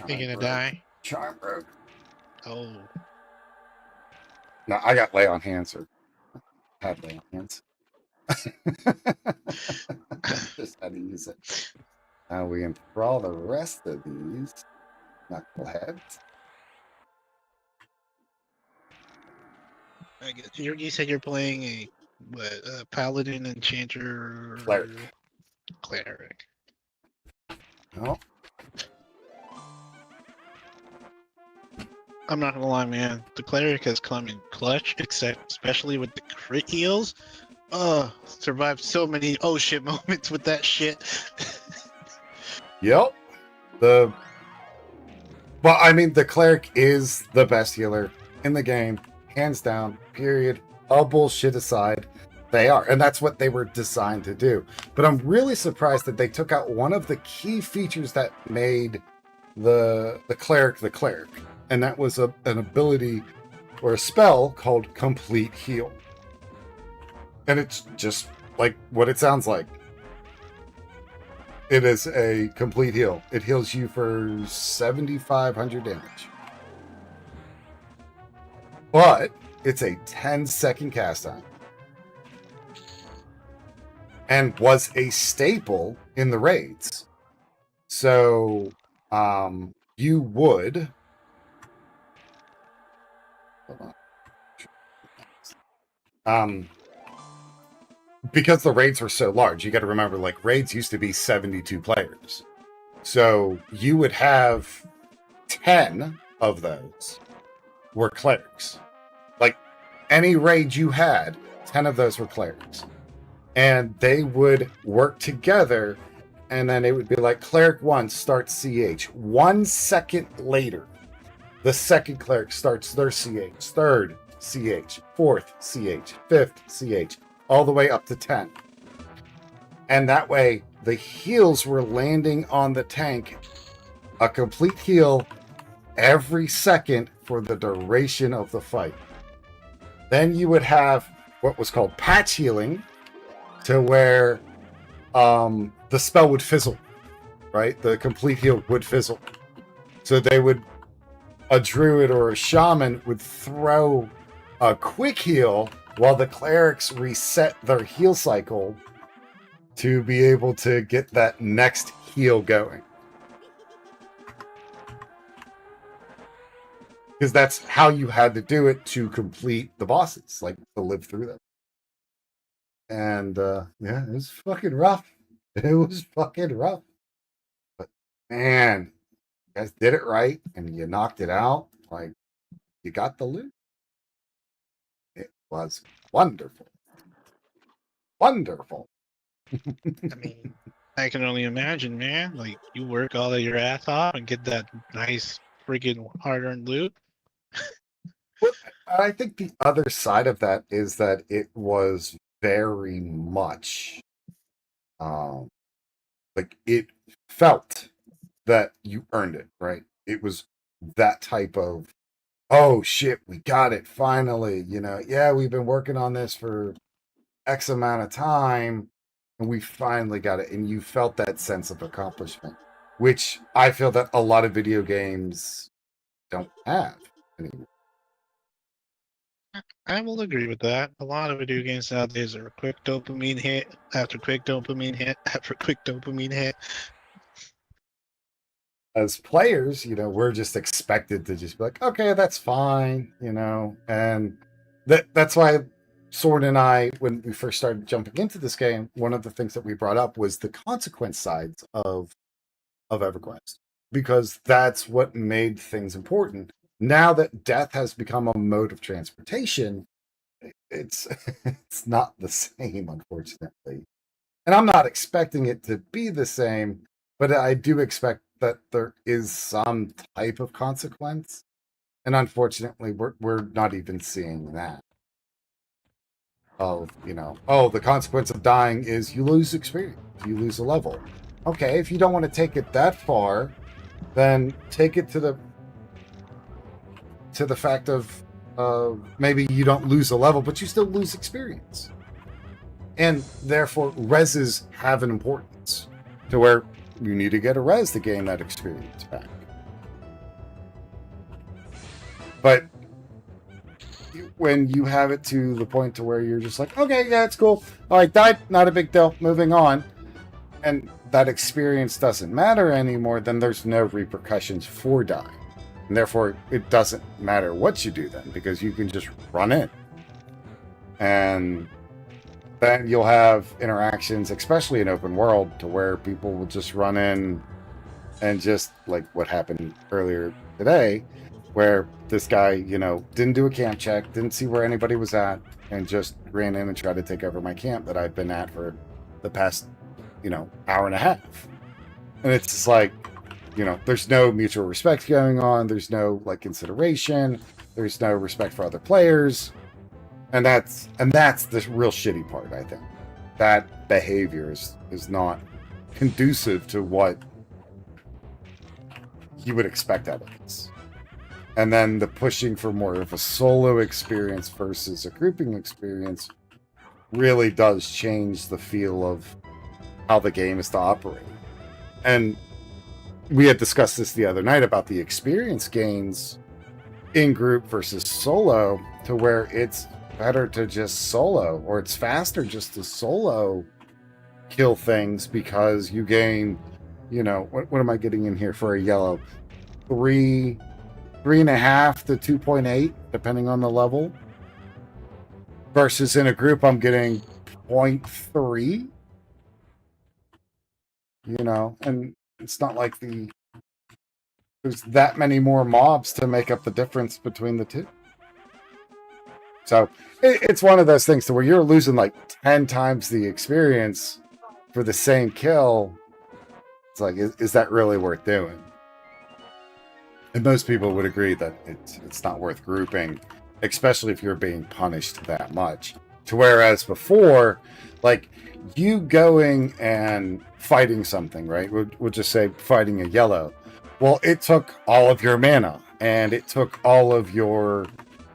You're gonna die? Charm broke. Oh. No, I got lay on hands or had lay on hands. Just how to use it. Now we enthrall the rest of these knuckleheads. I guess you said you're playing a paladin, enchanter, cleric. Oh, I'm not gonna lie, man. The cleric has come in clutch, especially with the crit heals. Survived so many oh shit moments with that shit. yep. Well, I mean, the cleric is the best healer in the game, hands down. Period. All bullshit aside, they are, and that's what they were designed to do. But I'm really surprised that they took out one of the key features that made the cleric the cleric, and that was an ability or a spell called Complete Heal. And it's just like what it sounds like. It is a complete heal. It heals you for 7,500 damage. But it's a 10-second cast time. And was a staple in the raids. So you would... Hold on. Because the raids were so large, you got to remember, like, raids used to be 72 players. So you would have 10 of those were clerics. Like, any raid you had, 10 of those were clerics. And they would work together, and then it would be like, cleric 1 starts CH. 1 second later, the second cleric starts their CH. Third, CH. Fourth, CH. Fifth, CH. All the way up to 10. And that way, the heals were landing on the tank. A complete heal every second for the duration of the fight. Then you would have what was called patch healing, to where the spell would fizzle, right? The complete heal would fizzle. So a druid or a shaman would throw a quick heal while the clerics reset their heal cycle to be able to get that next heal going. Because that's how you had to do it to complete the bosses, like to live through them. And yeah, it was fucking rough. It was fucking rough. But man, you guys did it right and you knocked it out. Like, you got the loot. It was wonderful. Wonderful. I mean, I can only imagine, man. Like you work all of your ass off and get that nice freaking hard-earned loot. Well, I think the other side of that is that it was very much like it felt that you earned it, right? It was that type of, oh shit, we got it finally. Yeah, we've been working on this for X amount of time and we finally got it. And you felt that sense of accomplishment, which I feel that a lot of video games don't have anymore. I will agree with that. A lot of video games nowadays are a quick dopamine hit after quick dopamine hit after quick dopamine hit. As players, we're just expected to just be like, okay, that's fine, and that's why Sword and I, when we first started jumping into this game, one of the things that we brought up was the consequence sides of Everquest, because that's what made things important. Now that death has become a mode of transportation, it's it's not the same, unfortunately. And I'm not expecting it to be the same, but I do expect that there is some type of consequence. And unfortunately, we're not even seeing that. Of, oh, the consequence of dying is you lose experience, you lose a level. Okay, if you don't want to take it that far, then take it to the fact of maybe you don't lose a level, but you still lose experience. And therefore, reses have an importance to where you need to get a res to gain that experience back. But when you have it to the point to where you're just like, okay, yeah, it's cool. All right, died, not a big deal, moving on. And that experience doesn't matter anymore, then there's no repercussions for dying. And therefore, it doesn't matter what you do then, because you can just run in. And then you'll have interactions, especially in open world, to where people will just run in and just like what happened earlier today, where this guy, didn't do a camp check, didn't see where anybody was at, and just ran in and tried to take over my camp that I've been at for the past, hour and a half. And it's just like, there's no mutual respect going on. There's no consideration. There's no respect for other players. And that's the real shitty part, I think. That behavior is not conducive to what you would expect out of this. And then the pushing for more of a solo experience versus a grouping experience really does change the feel of how the game is to operate. And we had discussed this the other night about the experience gains in group versus solo, to where it's better to just solo, or it's faster just to solo kill things, because you gain, what am I getting in here for a yellow? 3.5 to 2.8, depending on the level. Versus in a group, I'm getting 0.3. And it's not like there's that many more mobs to make up the difference between the two. So it's one of those things to where you're losing 10 times the experience for the same kill. It's like, is that really worth doing? And most people would agree that it's not worth grouping, especially if you're being punished that much. To whereas before, you going and fighting something, right? We'll just say fighting a yellow. Well, it took all of your mana and it took all of your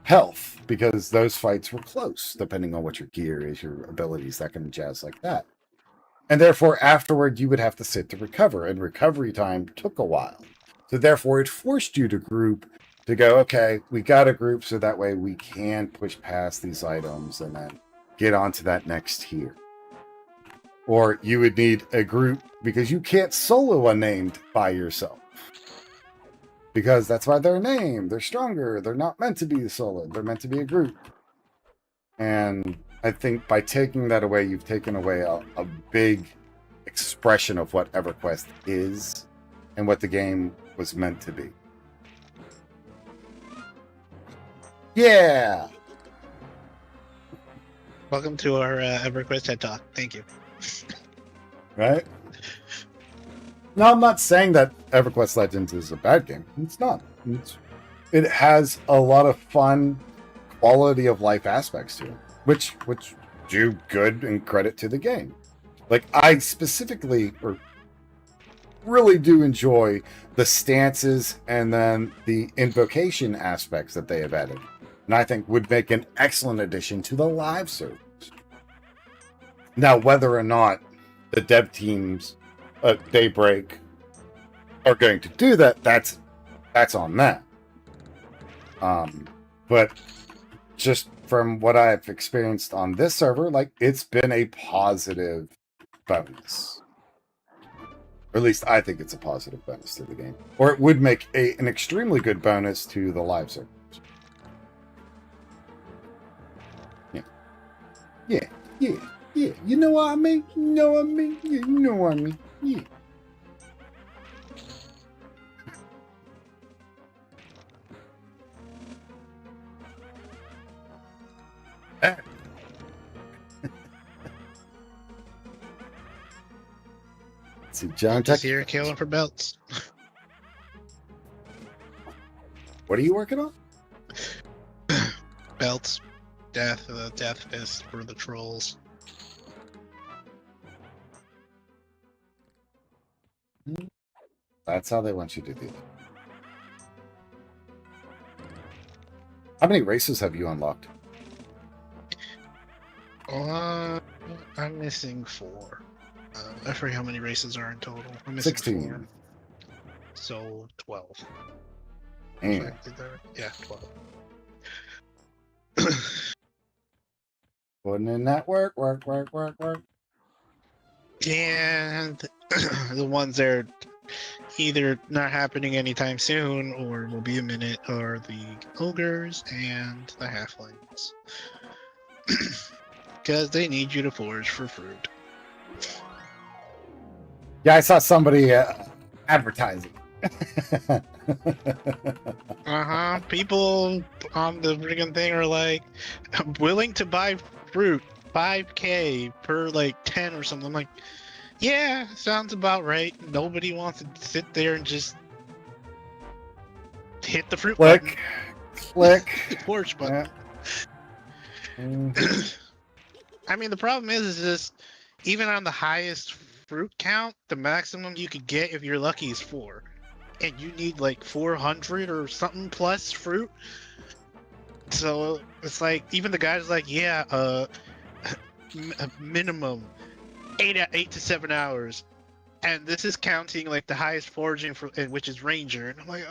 health, because those fights were close, depending on what your gear is, your abilities, that kind of jazz like that. And therefore, afterward, you would have to sit to recover, and recovery time took a while. So therefore, it forced you to group, to go, okay, we got a group so that way we can push past these items and then get onto that next tier. Or you would need a group, because you can't solo a named by yourself. Because that's why they're named. They're stronger. They're not meant to be solo. They're meant to be a group. And I think by taking that away, you've taken away a big expression of what EverQuest is and what the game was meant to be. Yeah. Welcome to our EverQuest TED Talk. Thank you. Right? No, I'm not saying that EverQuest Legends is a bad game. It's not. It has a lot of fun, quality of life aspects to it, which do good and credit to the game. Like, I specifically, or really do enjoy the stances and then the invocation aspects that they have added. And I think would make an excellent addition to the live servers. Now, whether or not the dev teams at Daybreak are going to do that, that's on them. But just from what I've experienced on this server, like, it's been a positive bonus. Or at least I think it's a positive bonus to the game. Or it would make an extremely good bonus to the live servers. Yeah. You know what I mean? You know what I mean? Yeah, you know what I mean? Yeah. See, John Just here killing for belts. What are you working on? Belts. Death fist for the trolls. That's how they want you to do it. How many races have you unlocked? I'm missing 4. I forget how many races are in total. I'm missing 16. 4. So 12. Man. Yeah, 12. Putting in that work. And the ones that are either not happening anytime soon or will be a minute are the ogres and the halflings. Because they need you to forage for fruit. Yeah, I saw somebody advertising. People on the friggin' thing are like, I'm willing to buy fruit, 5K per like 10 or something. I'm like, yeah, sounds about right. Nobody wants to sit there and just hit the fruit button. Click. Forge button. Yeah. I mean, the problem is just even on the highest fruit count, the maximum you could get if you're lucky is 4. And you need like 400 or something plus fruit. So it's like, even the guy's like, yeah, a minimum 8 to 7 hours. And this is counting like the highest foraging for, which is ranger. And I'm like,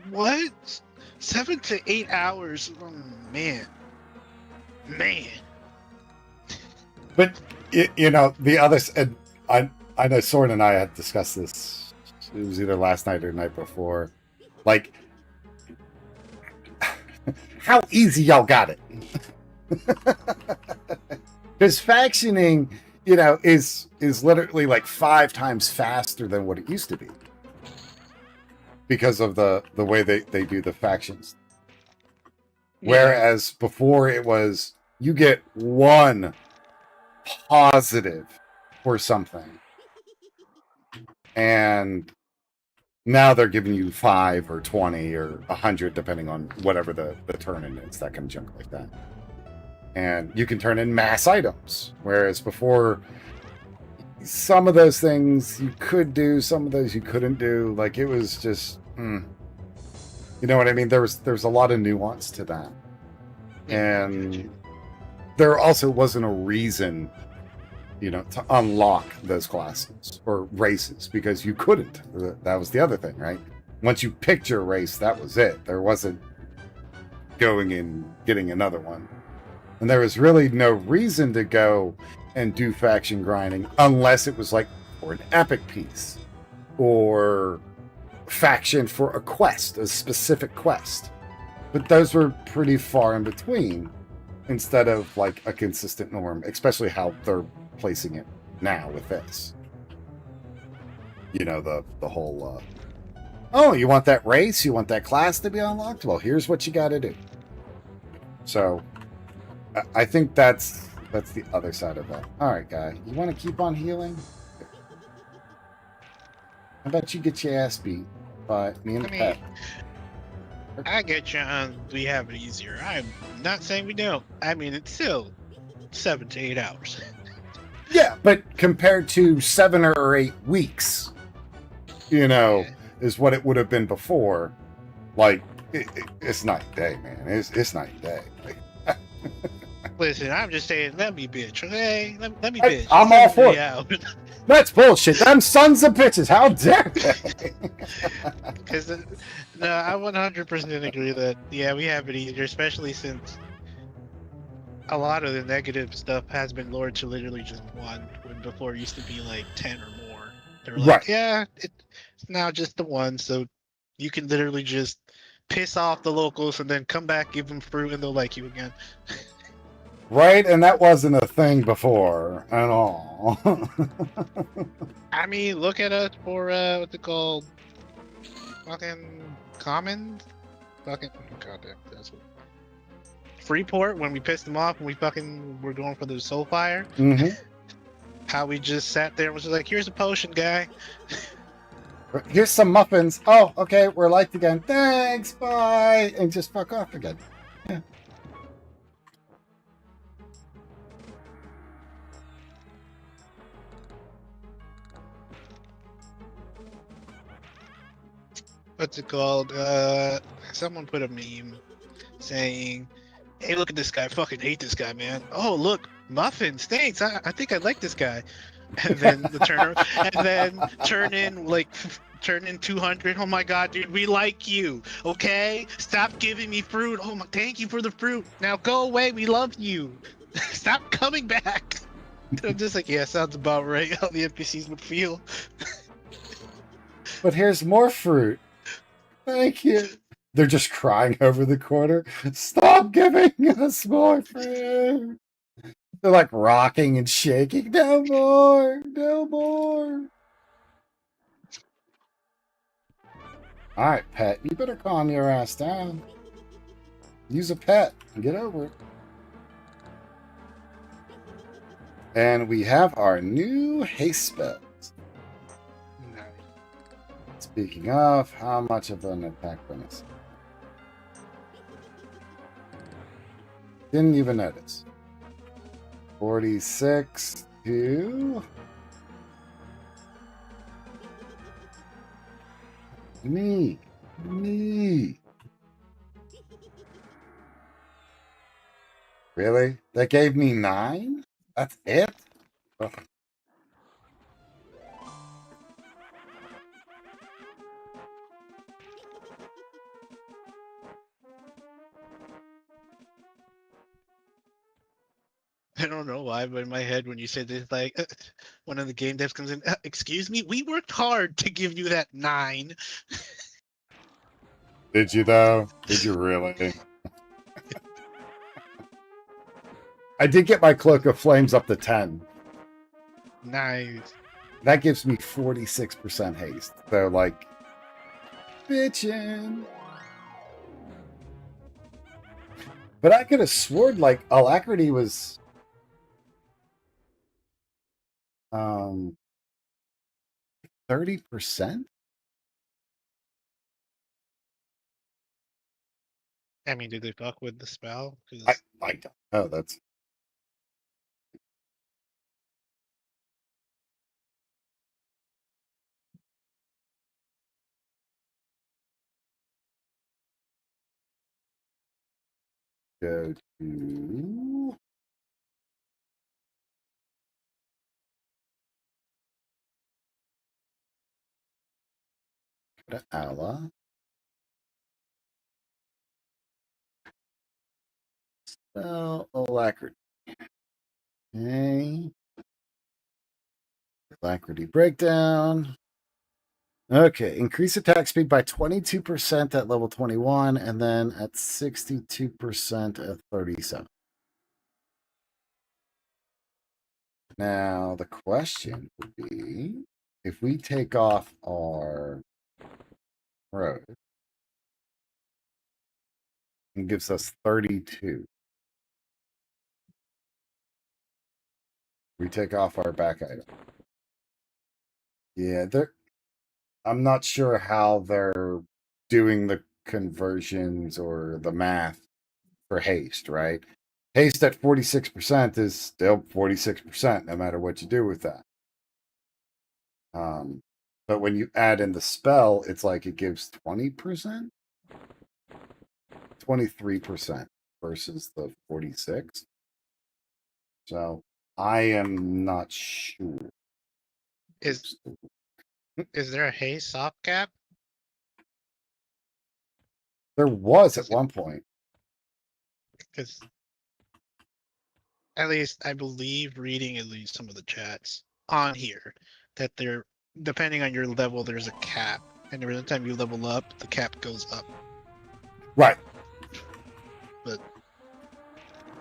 what? 7 to 8 hours? Oh, man. But you know, the others, and I know Soren and I had discussed this. It was either last night or the night before. Like, how easy y'all got it? Because factioning, you know, is literally like 5 times faster than what it used to be. Because of the way they do the factions. Yeah. Whereas before it was, you get 1 positive for something. And now they're giving you 5 or 20 or 100, depending on whatever the turn-in is, that kind of junk like that. And you can turn in mass items, whereas before, some of those things you could do, some of those you couldn't do. Like, it was just, you know what I mean? There was a lot of nuance to that, and there also wasn't a reason, you know, to unlock those classes or races, because you couldn't. That was the other thing, right? Once you picked your race, that was it. There wasn't going and getting another one. And there was really no reason to go and do faction grinding unless it was like for an epic piece or faction for a quest, a specific quest. But those were pretty far in between instead of like a consistent norm, especially how they're placing it now with this. the whole. Oh, you want that race? You want that class to be unlocked? Well, here's what you got to do. So, I think that's the other side of that. All right, guy, you want to keep on healing? How about you get your ass beat by me and I mean, Pet? I get you on we have it easier. I'm not saying we don't. I mean, it's still 7 to 8 hours. Yeah, but compared to 7 or 8 weeks, Yeah. is what it would have been before. Like, it's night and day, man. It's night and day. Like, Listen, I'm just saying, let me bitch, okay? Let me Hey, bitch. I'm all for it. Out. That's bullshit. Them sons of bitches. How dare they? Because, no, I 100% agree that, yeah, we have it easier, especially since a lot of the negative stuff has been lowered to literally just 1, when before it used to be like 10 or more. They were like, Right. yeah, it's now just the 1, so you can literally just piss off the locals and then come back, give them fruit, and they'll like you again. Right, and that wasn't a thing before at all. I mean, look at us for, what's it called? Fucking commons? Fucking, goddamn, that's what. Freeport, when we pissed them off and we fucking were going for the soul fire. hmm How we just sat there and was like, here's a potion, guy. Here's some muffins. Oh, okay, we're liked again. Thanks, bye, and just fuck off again. Yeah. What's it called? Someone put a meme saying, hey, look at this guy. I fucking hate this guy, man. Oh, look, muffins. Thanks. I think I like this guy. And then the turner, and then turn in 200. Oh my god, dude, we like you. Okay, stop giving me fruit. Oh my, thank you for the fruit. Now go away. We love you. Stop coming back. I'm just like, yeah, sounds about right. How the NPCs would feel. But here's more fruit. Thank you. They're just crying over the corner. Stop giving us more fruit. They're like rocking and shaking. No more. No more. All right, pet. You better calm your ass down. Use a pet and get over it. And we have our new haste spells. Nice. Speaking of, how much of an attack bonus? Didn't even notice. 46 to me. Really? That gave me 9? That's it? Ugh. I don't know why, but in my head, when you said this, like one of the game devs comes in, excuse me, we worked hard to give you that 9. Did you though? Did you really? I did get my Cloak of Flames up to 10. Nice. That gives me 46% haste. So, like, bitchin'. But I could have sworn, like, Alacrity was 30%? I mean, did they fuck with the spell? I 'Cause don't know. That's go to Ala. Spell Alacrity. Okay. Alacrity breakdown. Okay, increase attack speed by 22% at level 21 and then at 62% at 37. Now, the question would be if we take off our road, it gives us 32. We take off our back item. Yeah, I'm not sure how they're doing the conversions or the math for haste, right? Haste at 46% is still 46%, no matter what you do with that. But when you add in the spell, it's like it gives 20%, 23% versus the 46. So I am not sure. Is there a haze soft cap? There was at one point. Because at least I believe reading at least some of the chats on here that they're depending on your level, there's a cap, and every time you level up, the cap goes up. Right. But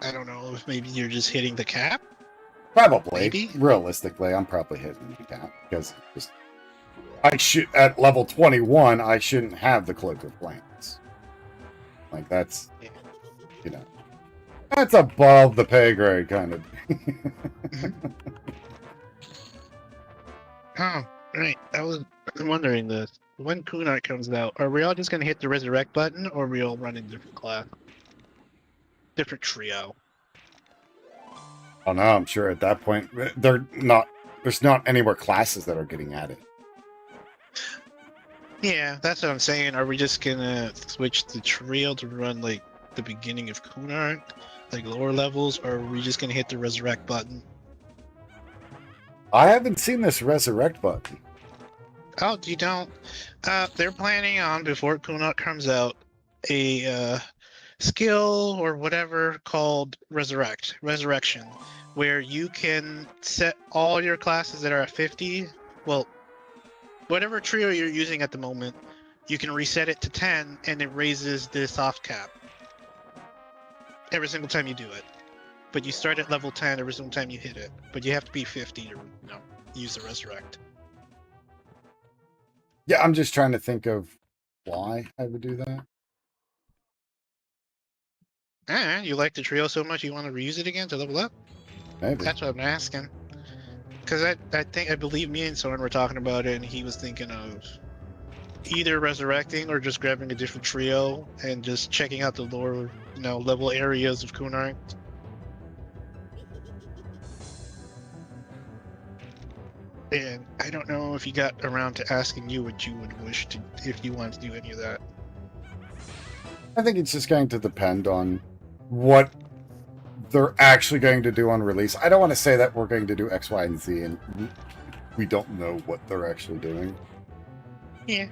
I don't know if maybe you're just hitting the cap. Probably. Maybe. Realistically, I'm probably hitting the cap because I should at level 21. I shouldn't have the Cloak of Flames. Like that's, you know, that's above the pay grade kind of. Oh, right. I was wondering this. When Kunart comes out, are we all just gonna hit the resurrect button, or are we all running different class, different trio? Oh no, I'm sure at that point they're not. There's not any more classes that are getting added. Yeah, that's what I'm saying. Are we just gonna switch the trio to run like the beginning of Kunart, like lower levels, or are we just gonna hit the resurrect button? I haven't seen this resurrect button. Oh, you don't? They're planning on before Kunart comes out a skill or whatever called resurrection, where you can set all your classes that are at 50. Well, whatever trio you're using at the moment, you can reset it to 10, and it raises the soft cap every single time you do it. But you start at level 10 every single time you hit it. But you have to be 50 to use the resurrect. Yeah, I'm just trying to think of why I would do that. You like the trio so much you want to reuse it again to level up? Maybe. That's what I'm asking. Because I believe me and Soren were talking about it, and he was thinking of either resurrecting or just grabbing a different trio and just checking out the lower, level areas of Kunart. And I don't know if he got around to asking you what you would wish to, if you wanted to do any of that. I think it's just going to depend on what they're actually going to do on release. I don't want to say that we're going to do X, Y, and Z, and we don't know what they're actually doing. Yeah,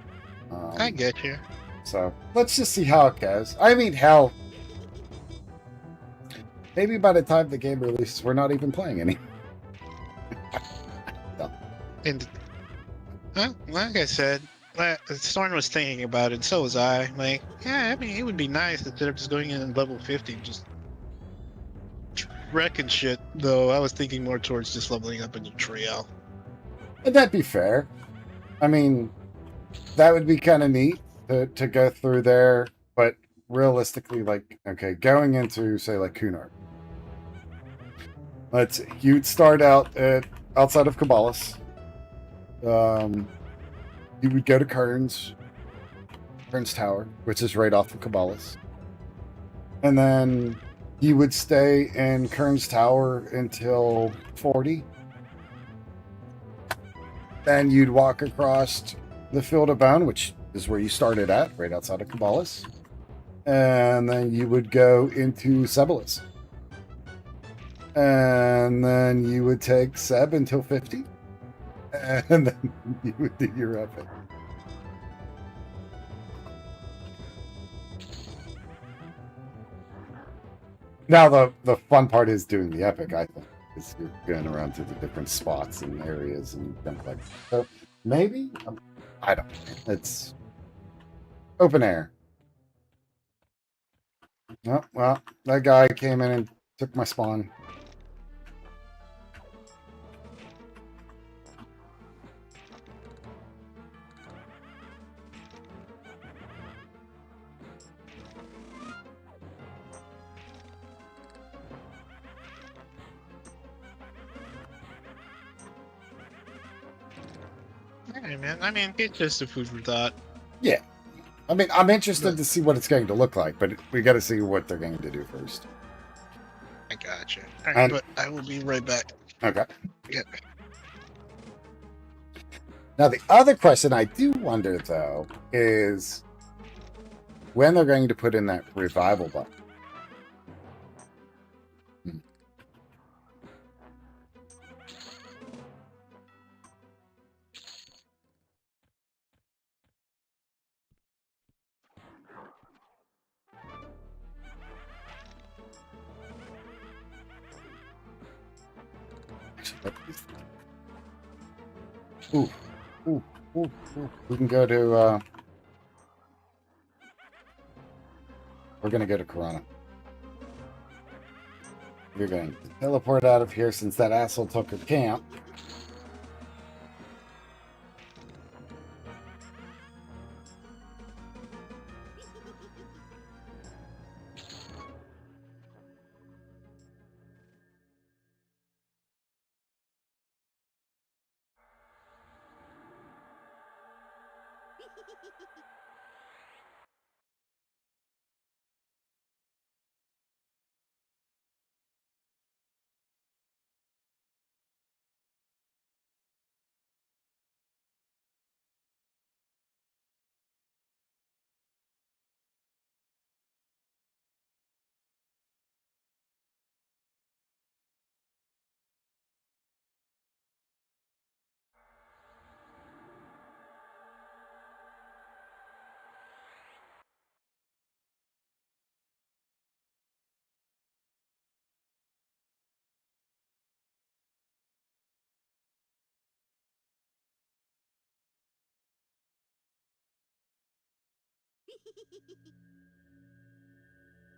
I get you. So let's just see how it goes. I mean, hell, maybe by the time the game releases, we're not even playing any. No. And like I said, Soren was thinking about it, and so was I. Like, yeah, I mean, it would be nice instead of just going in level 50 and just wrecking shit. Though I was thinking more towards just leveling up in the trio. And that'd be fair. I mean, that would be kind of neat to go through there, but realistically, like, okay, going into, say, like, Kunart. Let's see. You'd start out outside of Cabalus. You would go to Kern's Tower, which is right off of Cabalus. And then you would stay in Kern's Tower until 40. Then you'd walk across the Field of Bone, which is where you started at, right outside of Cabalus. And then you would go into Sebalus. And then you would take Seb until 50. And then you would do your epic. Now the fun part is doing the epic, I think. Is you're going around to the different spots and areas and things like that. So maybe? I don't know. It's open air. Oh, well, that guy came in and took my spawn. Hey, man. I mean, it's just a food for thought. Yeah. I mean, I'm interested But to see what it's going to look like, but we got to see what they're going to do first. I gotcha. All right, And but I will be right back. okay. Yeah. Now, the other question I do wonder, though, is when they're going to put in that revival button. Hmm. Ooh, ooh, ooh, ooh. We can go to. We're going to go to Corona. We're going to teleport out of here since that asshole took her camp.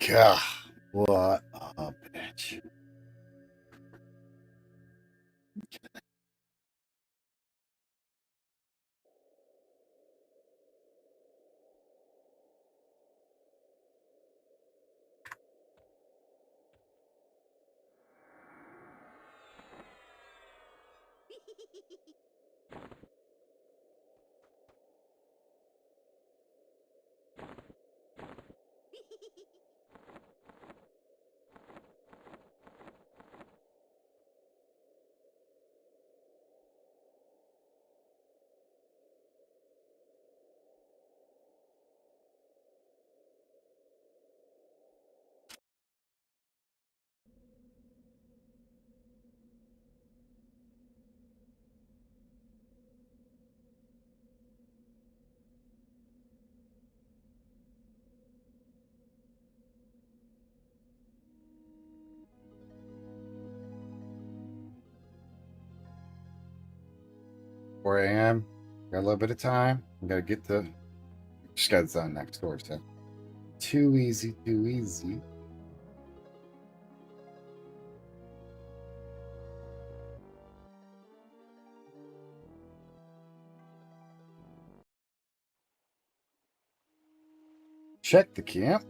God, what a bitch. 4 a.m. Got a little bit of time. We got to get to. Just got zone next door, so. Too easy, too easy. Check the camp.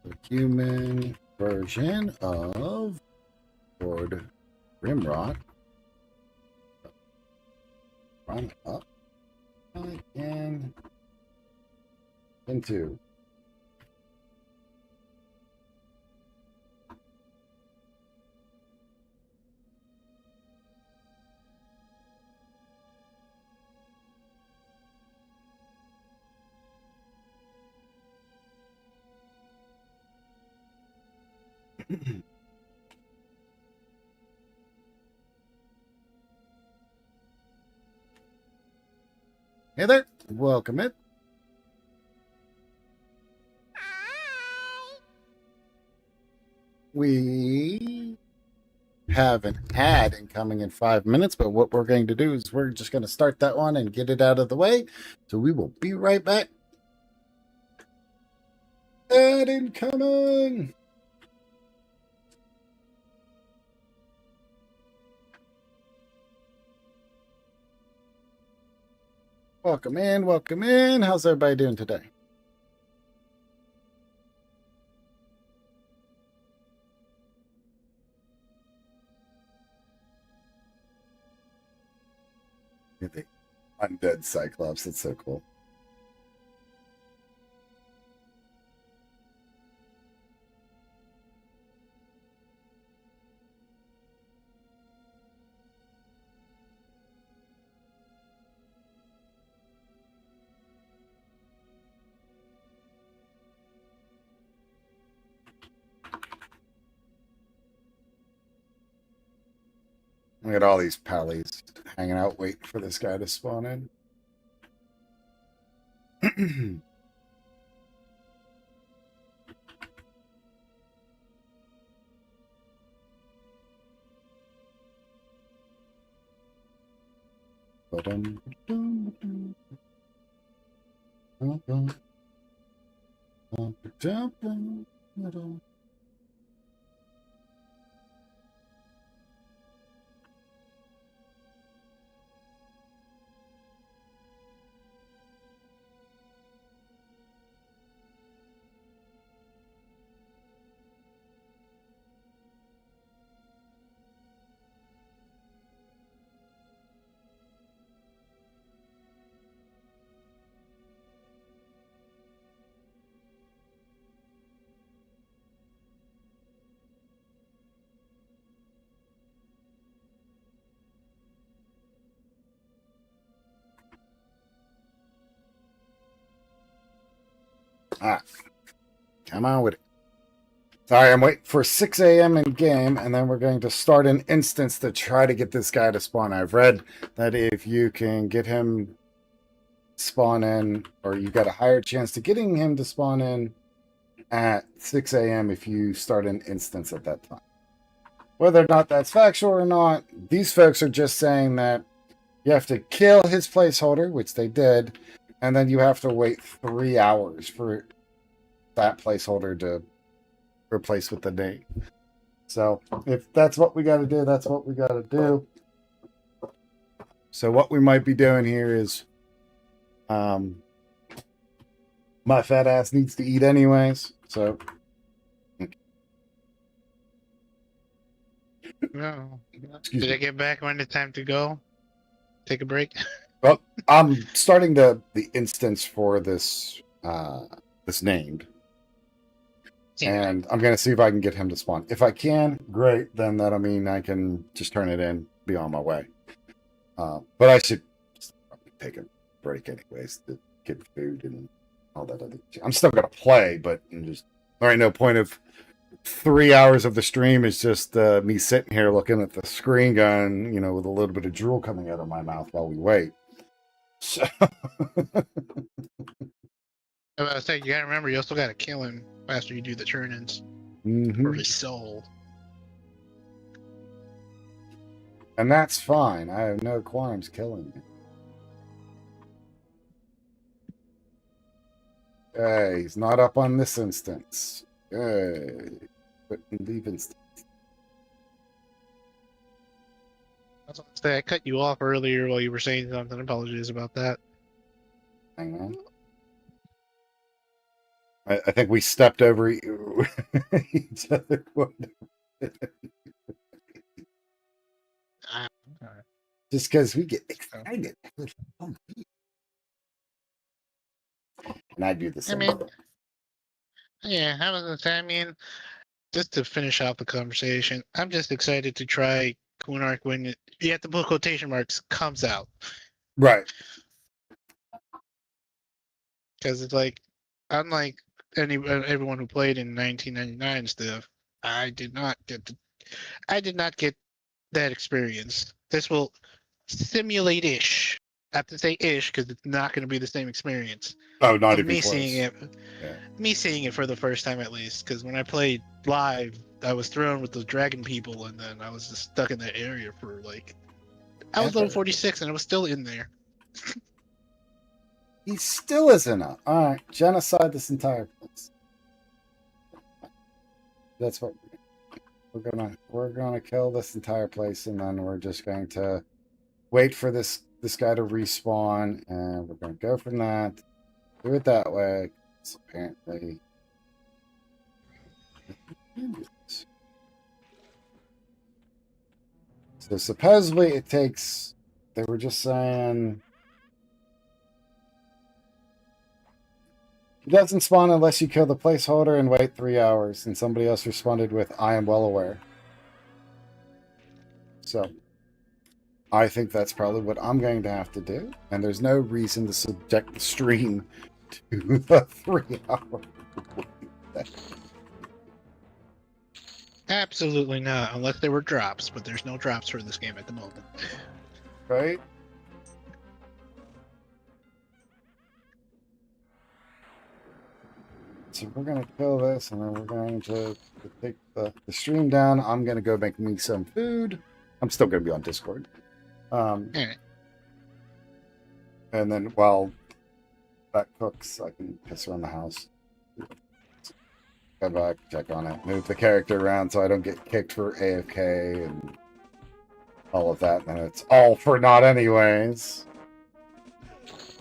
The human version of Lord Rimrock. Run up and into. Hey there, welcome in. We have an ad incoming in 5 minutes, but what we're going to do is we're just going to start that one and get it out of the way. So we will be right back. Ad incoming. Welcome in, welcome in. How's everybody doing today? The undead Cyclops, that's so cool. We got all these pallies hanging out, waiting for this guy to spawn in. Ah, come on with it. Sorry, I'm waiting for 6 a.m. in game, and then we're going to start an instance to try to get this guy to spawn. I've read that if you can get him spawn in, or you got a higher chance to getting him to spawn in at 6 a.m. if you start an instance at that time. Whether or not that's factual or not, these folks are just saying that you have to kill his placeholder, which they did, and then you have to wait 3 hours for that placeholder to replace with the name. So if that's what we got to do, that's what we got to do. So what we might be doing here is, my fat ass needs to eat anyways. So No. excuse Did I me. get back when it's time to go? Take a break? Well, I'm starting the instance for this this named. Yeah. And I'm going to see if I can get him to spawn. If I can, great. Then that'll mean I can just turn it in, be on my way. But I should probably take a break anyways to get food and all that other shit. I'm still going to play, but just there ain't no point of 3 hours of the stream is just me sitting here looking at the screen gun, with a little bit of drool coming out of my mouth while we wait. So I was saying, you gotta remember, you also gotta kill him after you do the turn-ins for his soul. And that's fine. I have no qualms killing him. Okay, he's not up on this instance. Okay. But leave instance. I was gonna say, I cut you off earlier while you were saying something. Apologies about that. Hang on. I think we stepped over each other. Just because we get excited. And I do the same thing. Yeah, I was gonna say, just to finish off the conversation, I'm just excited to try Kunark when it, you have to put quotation marks, comes out. Right. Because it's like, unlike everyone who played in 1999 stuff, I did not get that experience. This will simulate ish. I have to say ish because it's not going to be the same experience Oh, not of even me close. seeing it. Yeah. Me seeing it for the first time at least, because when I played live, I was thrown with the dragon people, and then I was just stuck in that area for like. I was level 46, and I was still in there. He still isn't up. All right, genocide this entire place. That's what we're gonna kill this entire place, and then we're just going to wait for this guy to respawn, and we're gonna go from that. Do it that way. It's apparently. So supposedly it takes. They were just saying. It doesn't spawn unless you kill the placeholder and wait 3 hours, and somebody else responded with, I am well aware. So, I think that's probably what I'm going to have to do, and there's no reason to subject the stream to the 3 hour. Absolutely not, unless there were drops, but there's no drops for this game at the moment. Right? So we're going to kill this, and then we're going to take the stream down. I'm going to go make me some food. I'm still going to be on Discord. Alright. And then while that cooks, I can piss around the house. Go back, check on it, move the character around so I don't get kicked for AFK and all of that. And it's all for naught anyways.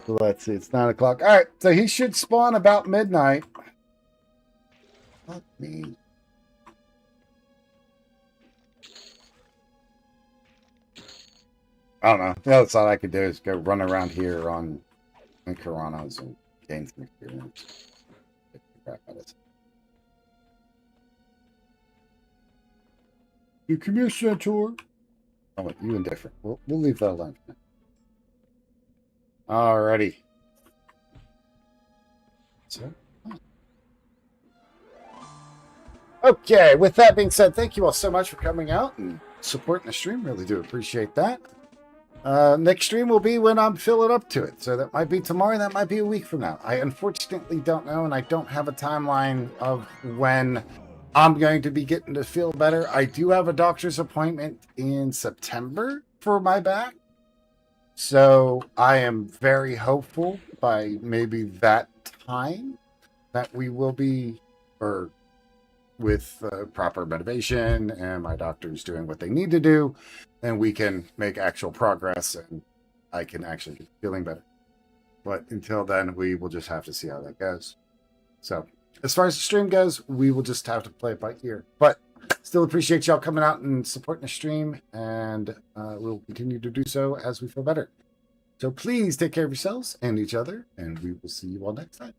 So let's see, it's 9 o'clock. All right, so he should spawn about midnight. Fuck me. I don't know. The other side I could do is go run around here on Karanas and gain some experience. Get the crap out of it. You commissioner tour. Oh, you indifferent. We'll leave that alone. Alrighty. So. Okay, with that being said, thank you all so much for coming out and supporting the stream. Really do appreciate that. Next stream will be when I'm filling up to it. So that might be tomorrow, that might be a week from now. I unfortunately don't know, and I don't have a timeline of when I'm going to be getting to feel better. I do have a doctor's appointment in September for my back. So I am very hopeful by maybe that time that we will be, or with proper motivation and my doctor's doing what they need to do, and we can make actual progress and I can actually get feeling better. But until then, we will just have to see how that goes. So as far as the stream goes, we will just have to play it by ear. But still appreciate y'all coming out and supporting the stream, and we'll continue to do so as we feel better. So please take care of yourselves and each other, and we will see you all next time.